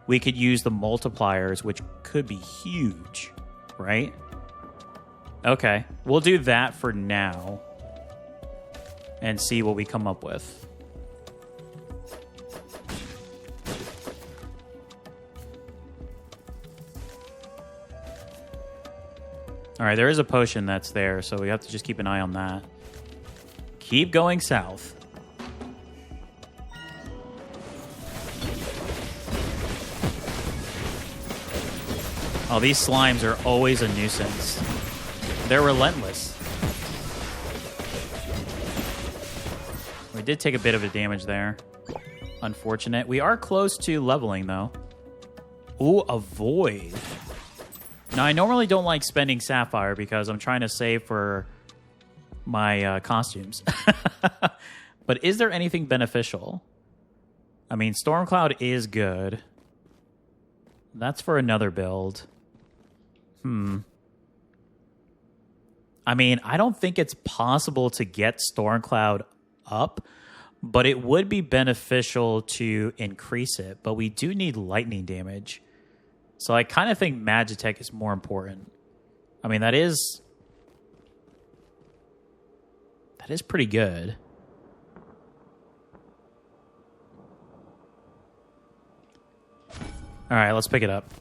we could use the multipliers, which could be huge, right? Okay, we'll do that for now and see what we come up with. All right, there is a potion that's there, so we have to just keep an eye on that. Keep going south. Oh, these slimes are always a nuisance. They're relentless. We did take a bit of a damage there. Unfortunate. We are close to leveling, though. Ooh, a void. Now, I normally don't like spending Sapphire because I'm trying to save for my costumes. But is there anything beneficial? I mean, Stormcloud is good. That's for another build. I mean, I don't think it's possible to get Stormcloud up, but it would be beneficial to increase it. But we do need lightning damage. So I kind of think Magitech is more important. I mean, that is pretty good. All right, let's pick it up.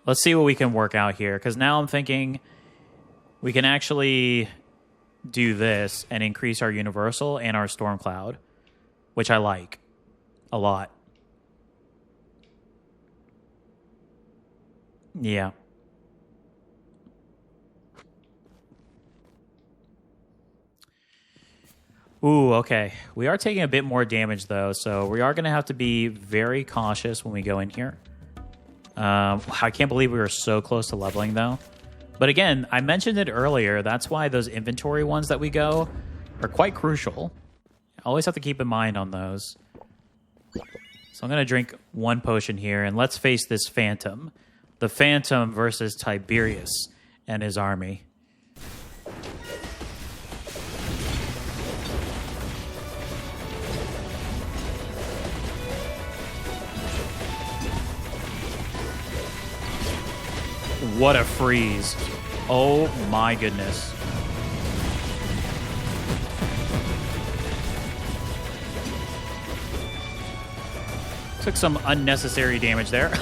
Let's see what we can work out here, because now I'm thinking we can actually do this and increase our Universal and our Stormcloud, which I like a lot. Yeah. Ooh, okay. We are taking a bit more damage, though, so we are going to have to be very cautious when we go in here. I can't believe we were so close to leveling, though. But again, I mentioned it earlier. That's why those inventory ones that we go are quite crucial. I always have to keep in mind on those. So I'm going to drink one potion here, and let's face this Phantom. The Phantom versus Tiberius and his army. What a freeze. Oh my goodness. Took some unnecessary damage there.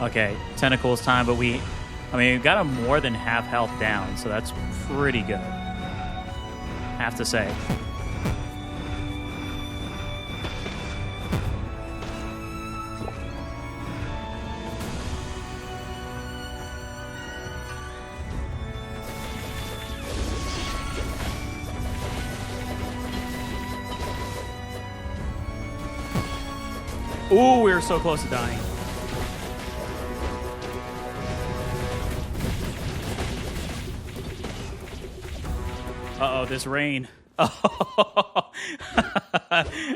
Okay, Tentacles time, but we got him more than half health down, so that's pretty good. Have to say. Ooh, we were so close to dying. Uh-oh, this rain. Oh.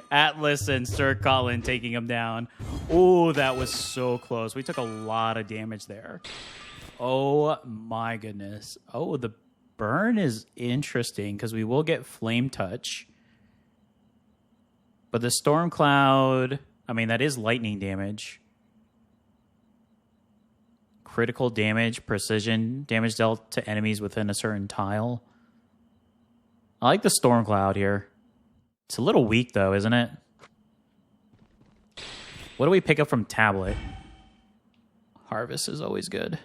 Atlas and Sir Colin taking him down. Ooh, that was so close. We took a lot of damage there. Oh, my goodness. Oh, the burn is interesting because we will get Flame Touch. But the Storm Cloud... I mean, that is lightning damage. Critical damage, precision, damage dealt to enemies within a certain tile. I like the Storm Cloud here. It's a little weak, though, isn't it? What do we pick up from Tablet? Harvest is always good.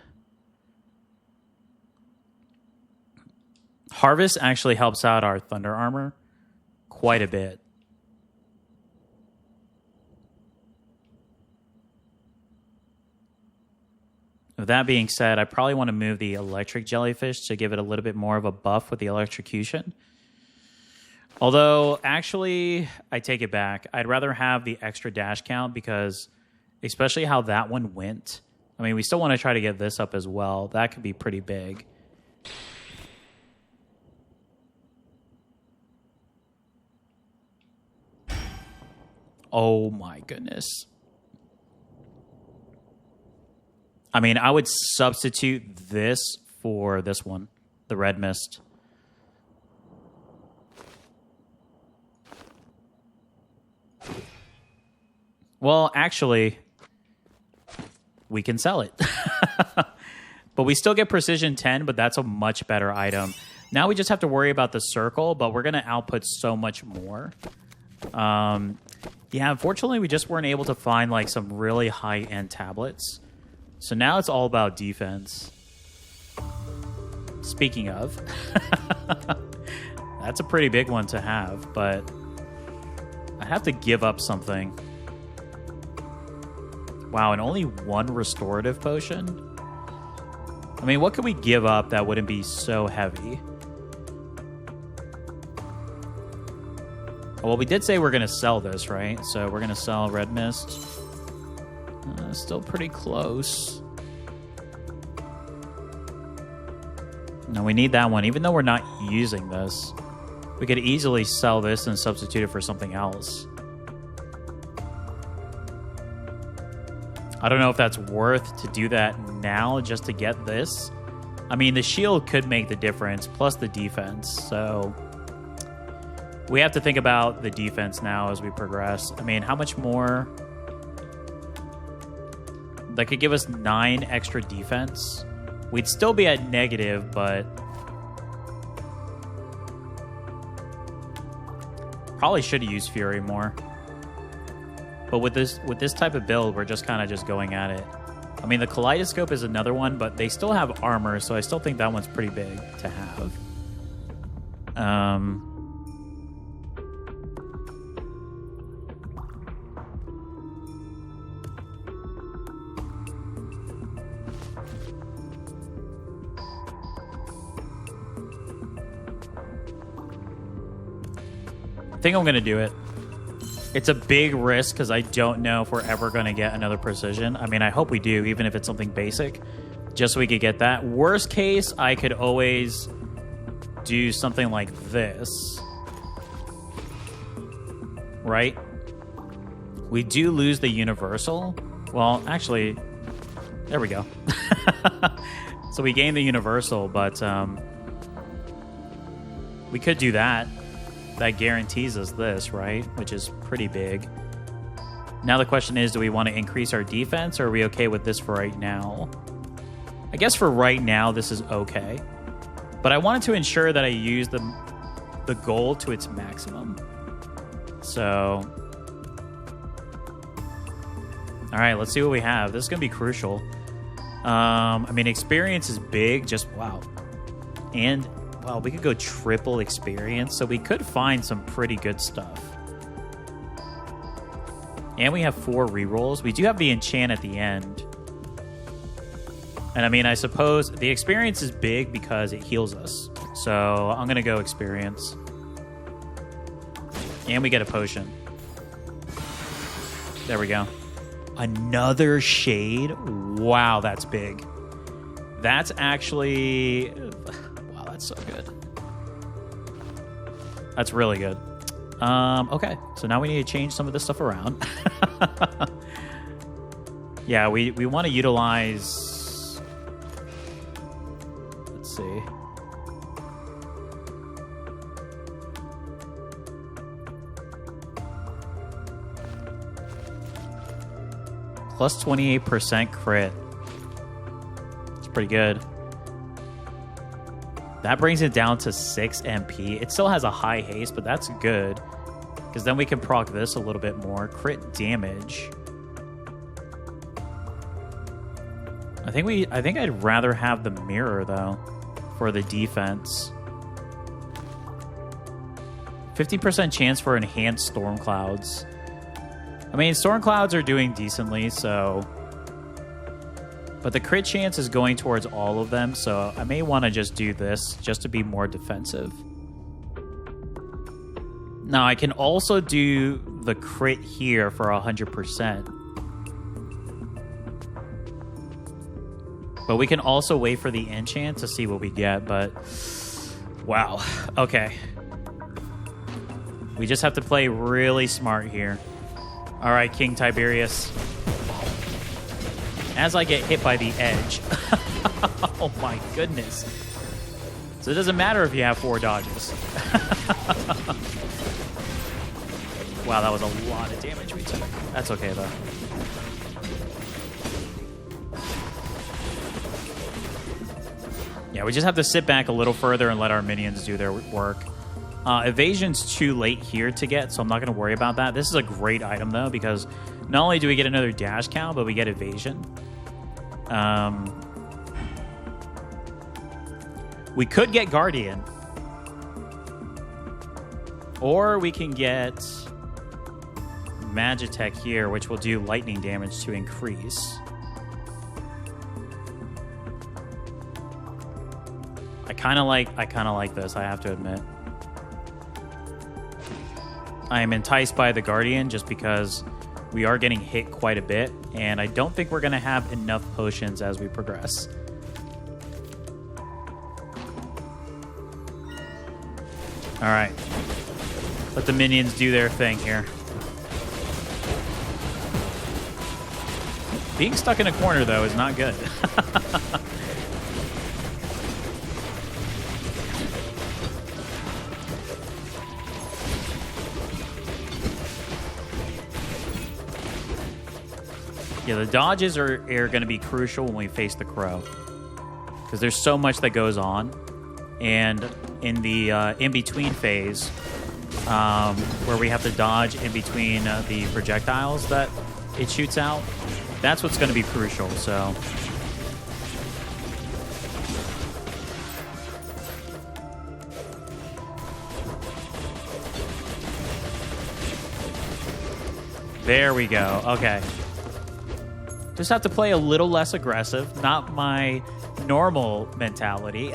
Harvest actually helps out our Thunder Armor quite a bit. With that being said, I probably want to move the Electric Jellyfish to give it a little bit more of a buff with the electrocution. Although, actually, I take it back. I'd rather have the extra dash count because, especially how that one went. I mean, we still want to try to get this up as well. That could be pretty big. Oh my goodness. I mean, I would substitute this for this one, the Red Mist. Well, actually, we can sell it. But we still get Precision 10, but that's a much better item. Now we just have to worry about the circle, but we're going to output so much more. Yeah, unfortunately, we just weren't able to find like some really high-end tablets. So now it's all about defense. Speaking of, that's a pretty big one to have, but I have to give up something. Wow, and only one restorative potion? I mean, what could we give up that wouldn't be so heavy? Well, we did say we're going to sell this, right? So we're going to sell Red Mist. Still pretty close. No, we need that one. Even though we're not using this, we could easily sell this and substitute it for something else. I don't know if that's worth to do that now just to get this. I mean, the shield could make the difference, plus the defense. So we have to think about the defense now as we progress. I mean, how much more? That could give us 9 extra defense. We'd still be at negative, but probably should have used Fury more. But with this type of build, we're just kind of just going at it. I mean, the Kaleidoscope is another one, but they still have armor, so I still think that one's pretty big to have. I think I'm going to do it. It's a big risk because I don't know if we're ever going to get another precision. I mean, I hope we do, even if it's something basic, just so we could get that. Worst case, I could always do something like this. Right? We do lose the universal. Well, actually, there we go. So we gain the universal, but we could do that. That guarantees us this, right? Which is pretty big. Now the question is, do we want to increase our defense, or are we okay with this for right now? I guess for right now, this is okay. But I wanted to ensure that I use the goal to its maximum. So, all right, let's see what we have. This is going to be crucial. I mean, experience is big. Just, wow. And... well, we could go triple experience, so we could find some pretty good stuff. And we have 4 rerolls. We do have the enchant at the end. And I mean, I suppose the experience is big because it heals us. So I'm going to go experience. And we get a potion. There we go. Another shade. Wow, that's big. That's actually... so good. That's really good. Okay, so now we need to change some of this stuff around. Yeah, we want to utilize... let's see. Plus 28% crit. It's pretty good. That brings it down to 6 MP. It still has a high haste, but that's good. Because then we can proc this a little bit more. Crit damage. I think I'd rather have the mirror, though, for the defense. 50% chance for enhanced storm clouds. I mean, storm clouds are doing decently, so... but the crit chance is going towards all of them, so I may want to just do this just to be more defensive. Now, I can also do the crit here for 100%. But we can also wait for the enchant to see what we get, but... wow. Okay. We just have to play really smart here. All right, King Tiberius. As I get hit by the edge. Oh my goodness. So it doesn't matter if you have 4 dodges. Wow, that was a lot of damage we took. That's okay, though. Yeah, we just have to sit back a little further and let our minions do their work. Evasion's too late here to get, so I'm not going to worry about that. This is a great item, though, because not only do we get another dash count, but we get evasion. We could get Guardian. Or we can get Magitech here, which will do lightning damage to increase. I kind of like this, I have to admit. I am enticed by the Guardian just because we are getting hit quite a bit, and I don't think we're going to have enough potions as we progress. All right. Let the minions do their thing here. Being stuck in a corner, though, is not good. Yeah, the dodges are going to be crucial when we face the crow, because there's so much that goes on. And in the in-between phase, where we have to dodge in between the projectiles that it shoots out, that's what's going to be crucial. So there we go. Okay. Just have to play a little less aggressive, not my normal mentality.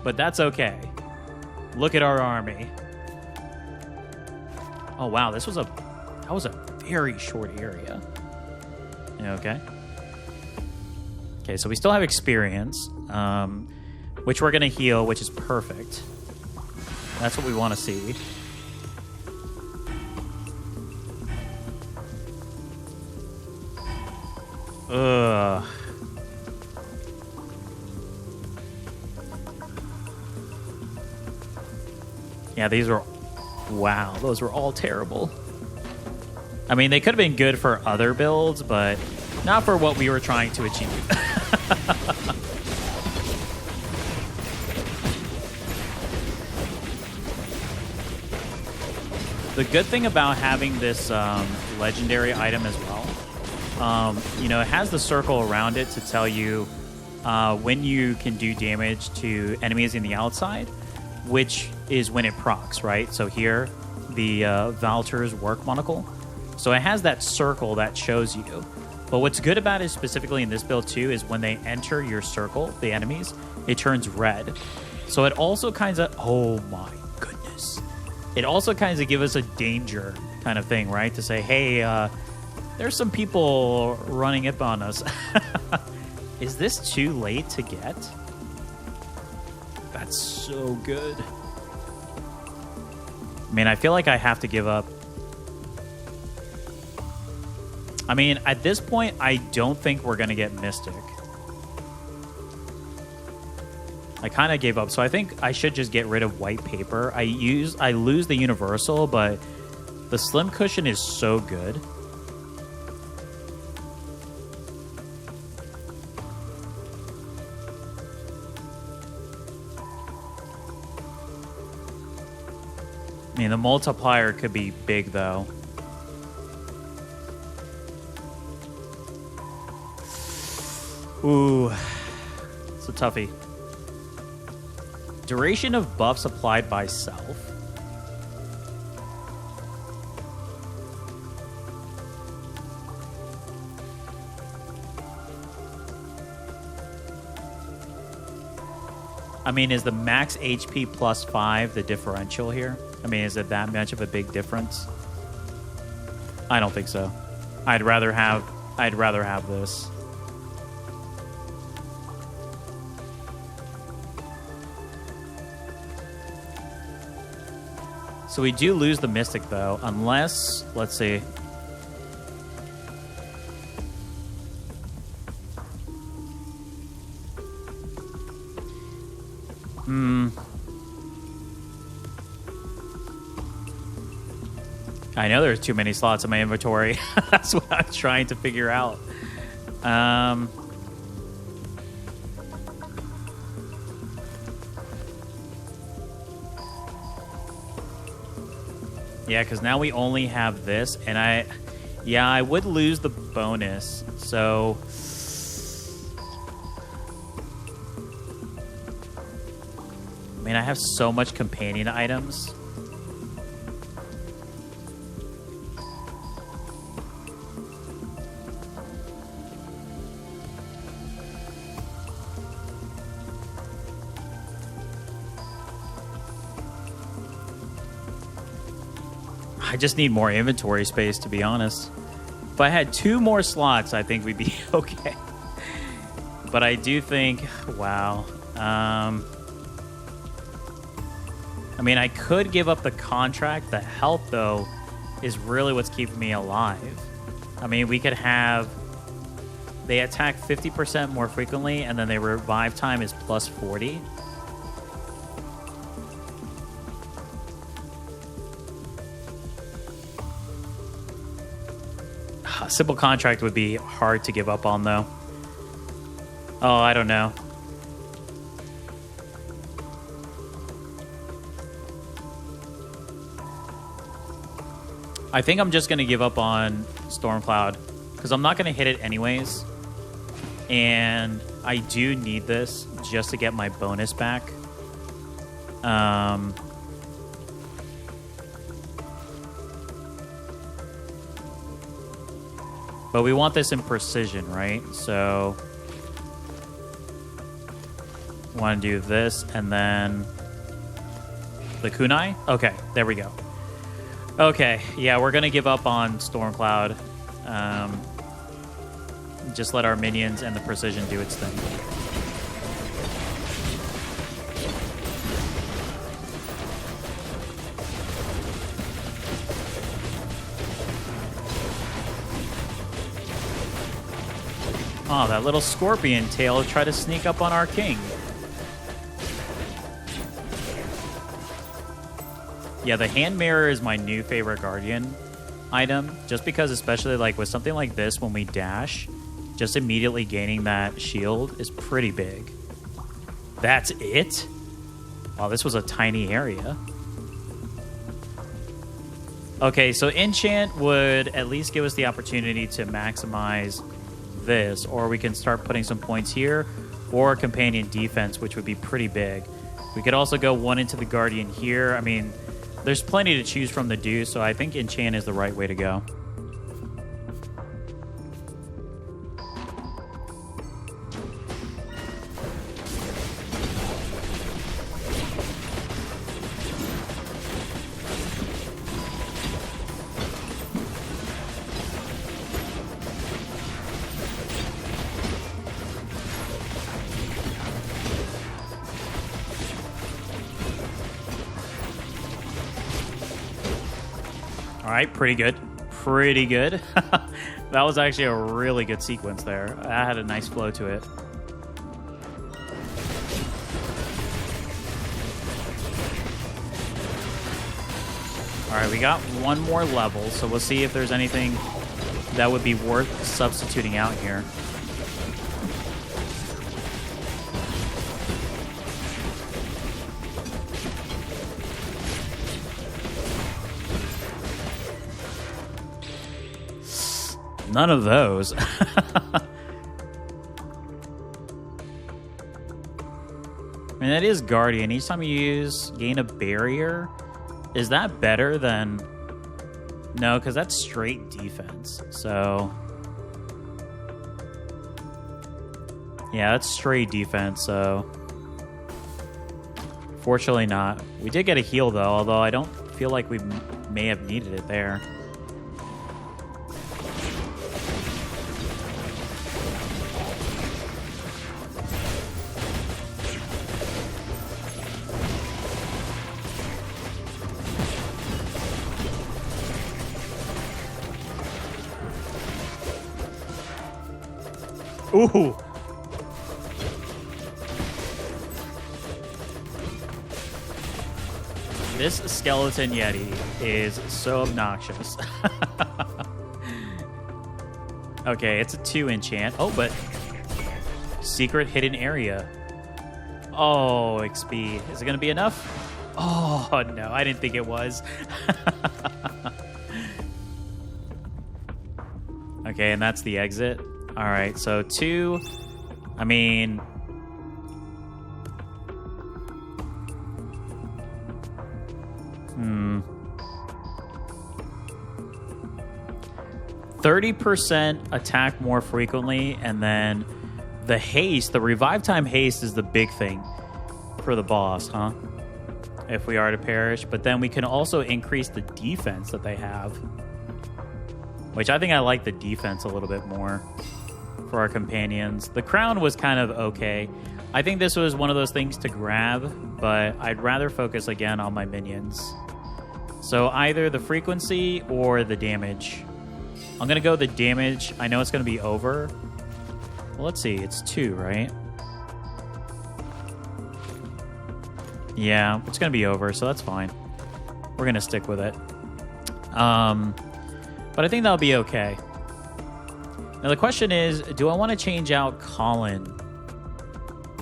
But that's okay. Look at our army. Oh wow, that was a very short area. Okay. Okay, so we still have experience, which we're gonna heal, which is perfect. That's what we want to see. Ugh. Yeah, these were... Wow, those were all terrible. I mean, they could have been good for other builds, but not for what we were trying to achieve. The good thing about having this legendary item as well, you know, it has the circle around it to tell you when you can do damage to enemies in the outside, which is when it procs, right? So here, the Valtor's Work Monocle. So it has that circle that shows you. But what's good about it, specifically in this build too, is when they enter your circle, the enemies, it turns red. So it also kind of... Oh my goodness. It also kind of gives us a danger kind of thing, right? To say, hey, there's some people running up on us. Is this too late to get? That's so good. I mean, I feel like I have to give up. I mean, at this point, I don't think we're going to get Mystic. I kind of gave up, so I think I should just get rid of white paper. I lose the universal, but the slim cushion is so good. I mean, the multiplier could be big, though. Ooh, it's a toughie. Duration of buffs applied by self. I mean, is the max HP plus 5 the differential here? I mean, is it that much of a big difference? I don't think so. I'd rather have this. So we do lose the Mystic, though, unless, let's see. I know there's too many slots in my inventory. That's what I'm trying to figure out. Yeah, because now we only have this, and I would lose the bonus, so... I mean, I have so much companion items. I just need more inventory space, to be honest. If I had 2 more slots, I think we'd be okay. But I do think, wow. I mean, I could give up the contract. The health, though, is really what's keeping me alive. I mean, we could have... They attack 50% more frequently, and then their revive time is plus 40. Simple contract would be hard to give up on, though. Oh, I don't know. I think I'm just going to give up on Stormcloud because I'm not going to hit it anyways. And I do need this just to get my bonus back. But we want this in precision, right? So want to do this and then the kunai. Okay, there we go. Okay, yeah, we're gonna give up on Stormcloud. Just let our minions and the precision do its thing. Oh, that little scorpion tail tried to sneak up on our king. Yeah, the hand mirror is my new favorite guardian item, just because especially like with something like this, when we dash, just immediately gaining that shield is pretty big. That's it? Wow, this was a tiny area. Okay, so enchant would at least give us the opportunity to maximize this, or we can start putting some points here, or companion defense, which would be pretty big. We could also go 1 into the guardian here. I mean, there's plenty to choose from to do, so I think enchant is the right way to go. All right, pretty good. Pretty good. That was actually a really good sequence there. That had a nice flow to it. All right, we got 1 more level, so we'll see if there's anything that would be worth substituting out here. None of those. I mean, that is Guardian. Each time you gain a barrier. Is that better than... No, because that's straight defense. So... Yeah, that's straight defense, so... Fortunately not. We did get a heal, though, although I don't feel like we may have needed it there. Ooh. This skeleton yeti is so obnoxious. Okay, it's a 2 enchant. Oh, but secret hidden area. Oh, XP. Is it going to be enough? Oh, no, I didn't think it was. Okay, and that's the exit. All right, so 2, I mean... 30% attack more frequently, and then the haste, the revive time haste is the big thing for the boss, huh? if we are to perish, but then we can also increase the defense that they have, which I think I like the defense a little bit more for our companions. The crown was kind of okay. I think this was one of those things to grab, but I'd rather focus again on my minions. So either the frequency or the damage. I'm going to go the damage. I know it's going to be over. Well, let's see. It's 2, right? Yeah, it's going to be over, so that's fine. We're going to stick with it. But I think that'll be okay. Now, the question is, do I want to change out Colin?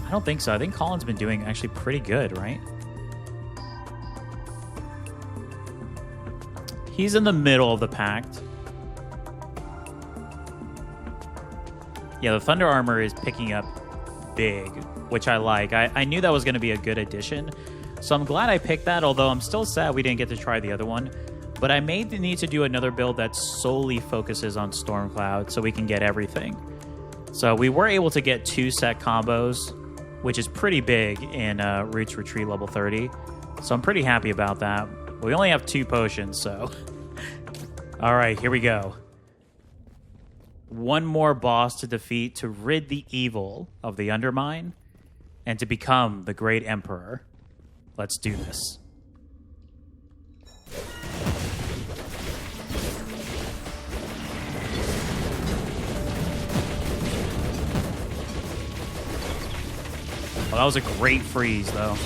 I don't think so. I think Colin's been doing actually pretty good, right? He's in the middle of the pact. Yeah, the Thunder Armor is picking up big, which I like. I knew that was going to be a good addition, so I'm glad I picked that, although I'm still sad we didn't get to try the other one. But I may need to do another build that solely focuses on Stormcloud so we can get everything. So we were able to get 2 set combos, which is pretty big in Roots Retreat level 30. So I'm pretty happy about that. We only have 2 potions, so... All right, here we go. One more boss to defeat to rid the evil of the Undermine and to become the Great Emperor. Let's do this. Well, that was a great freeze, though.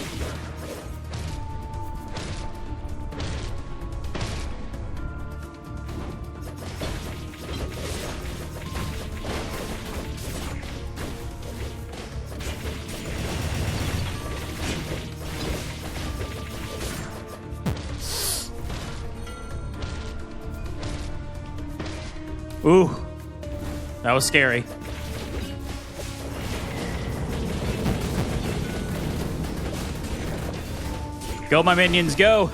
Ooh, that was scary. Go, my minions, go!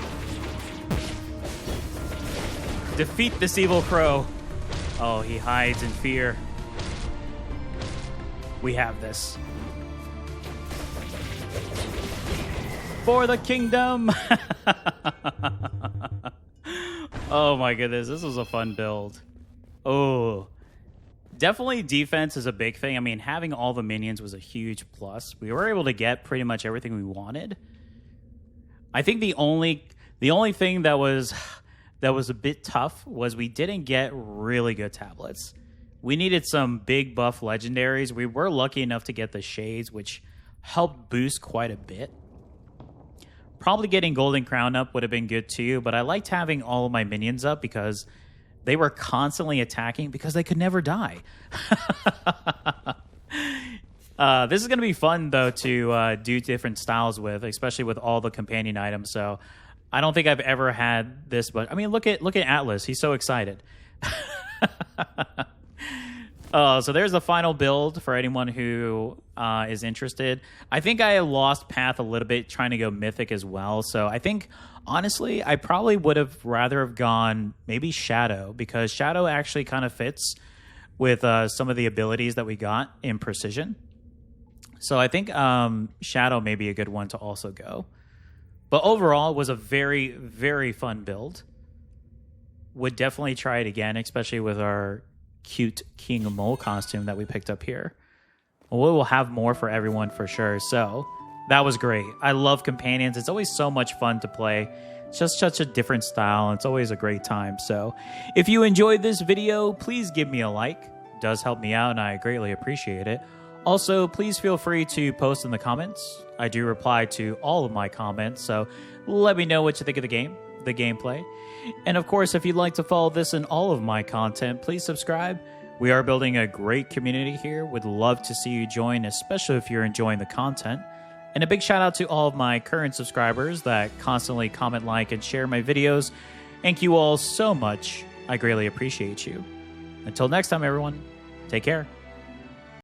Defeat this evil crow. Oh, he hides in fear. We have this. For the kingdom! Oh my goodness, this was a fun build. Oh, definitely defense is a big thing. I mean, having all the minions was a huge plus. We were able to get pretty much everything we wanted. I think the only thing that was a bit tough was we didn't get really good tablets. We needed some big buff legendaries. We were lucky enough to get the Shades, which helped boost quite a bit. Probably getting Golden Crown up would have been good too, but I liked having all of my minions up because they were constantly attacking because they could never die. This is going to be fun, though, to do different styles with, especially with all the companion items. So I don't think I've ever had this, but I mean, look at Atlas. He's so excited. So there's the final build for anyone who is interested. I think I lost path a little bit trying to go Mythic as well. So I think, honestly, I probably would have rather have gone maybe Shadow, because Shadow actually kind of fits with some of the abilities that we got in Precision. So I think Shadow may be a good one to also go. But overall, it was a very, very fun build. Would definitely try it again, especially with our cute King Mole costume that we picked up here. We will have more for everyone for sure. So that was great. I love companions. It's always so much fun to play. It's just such a different style. It's always a great time. So if you enjoyed this video, please give me a like. It does help me out and I greatly appreciate it. Also, please feel free to post in the comments. I do reply to all of my comments, so let me know what you think of the game, the gameplay. And of course, if you'd like to follow this and all of my content, please subscribe. We are building a great community here. Would love to see you join, especially if you're enjoying the content. And a big shout out to all of my current subscribers that constantly comment, like, and share my videos. Thank you all so much. I greatly appreciate you. Until next time, everyone, take care.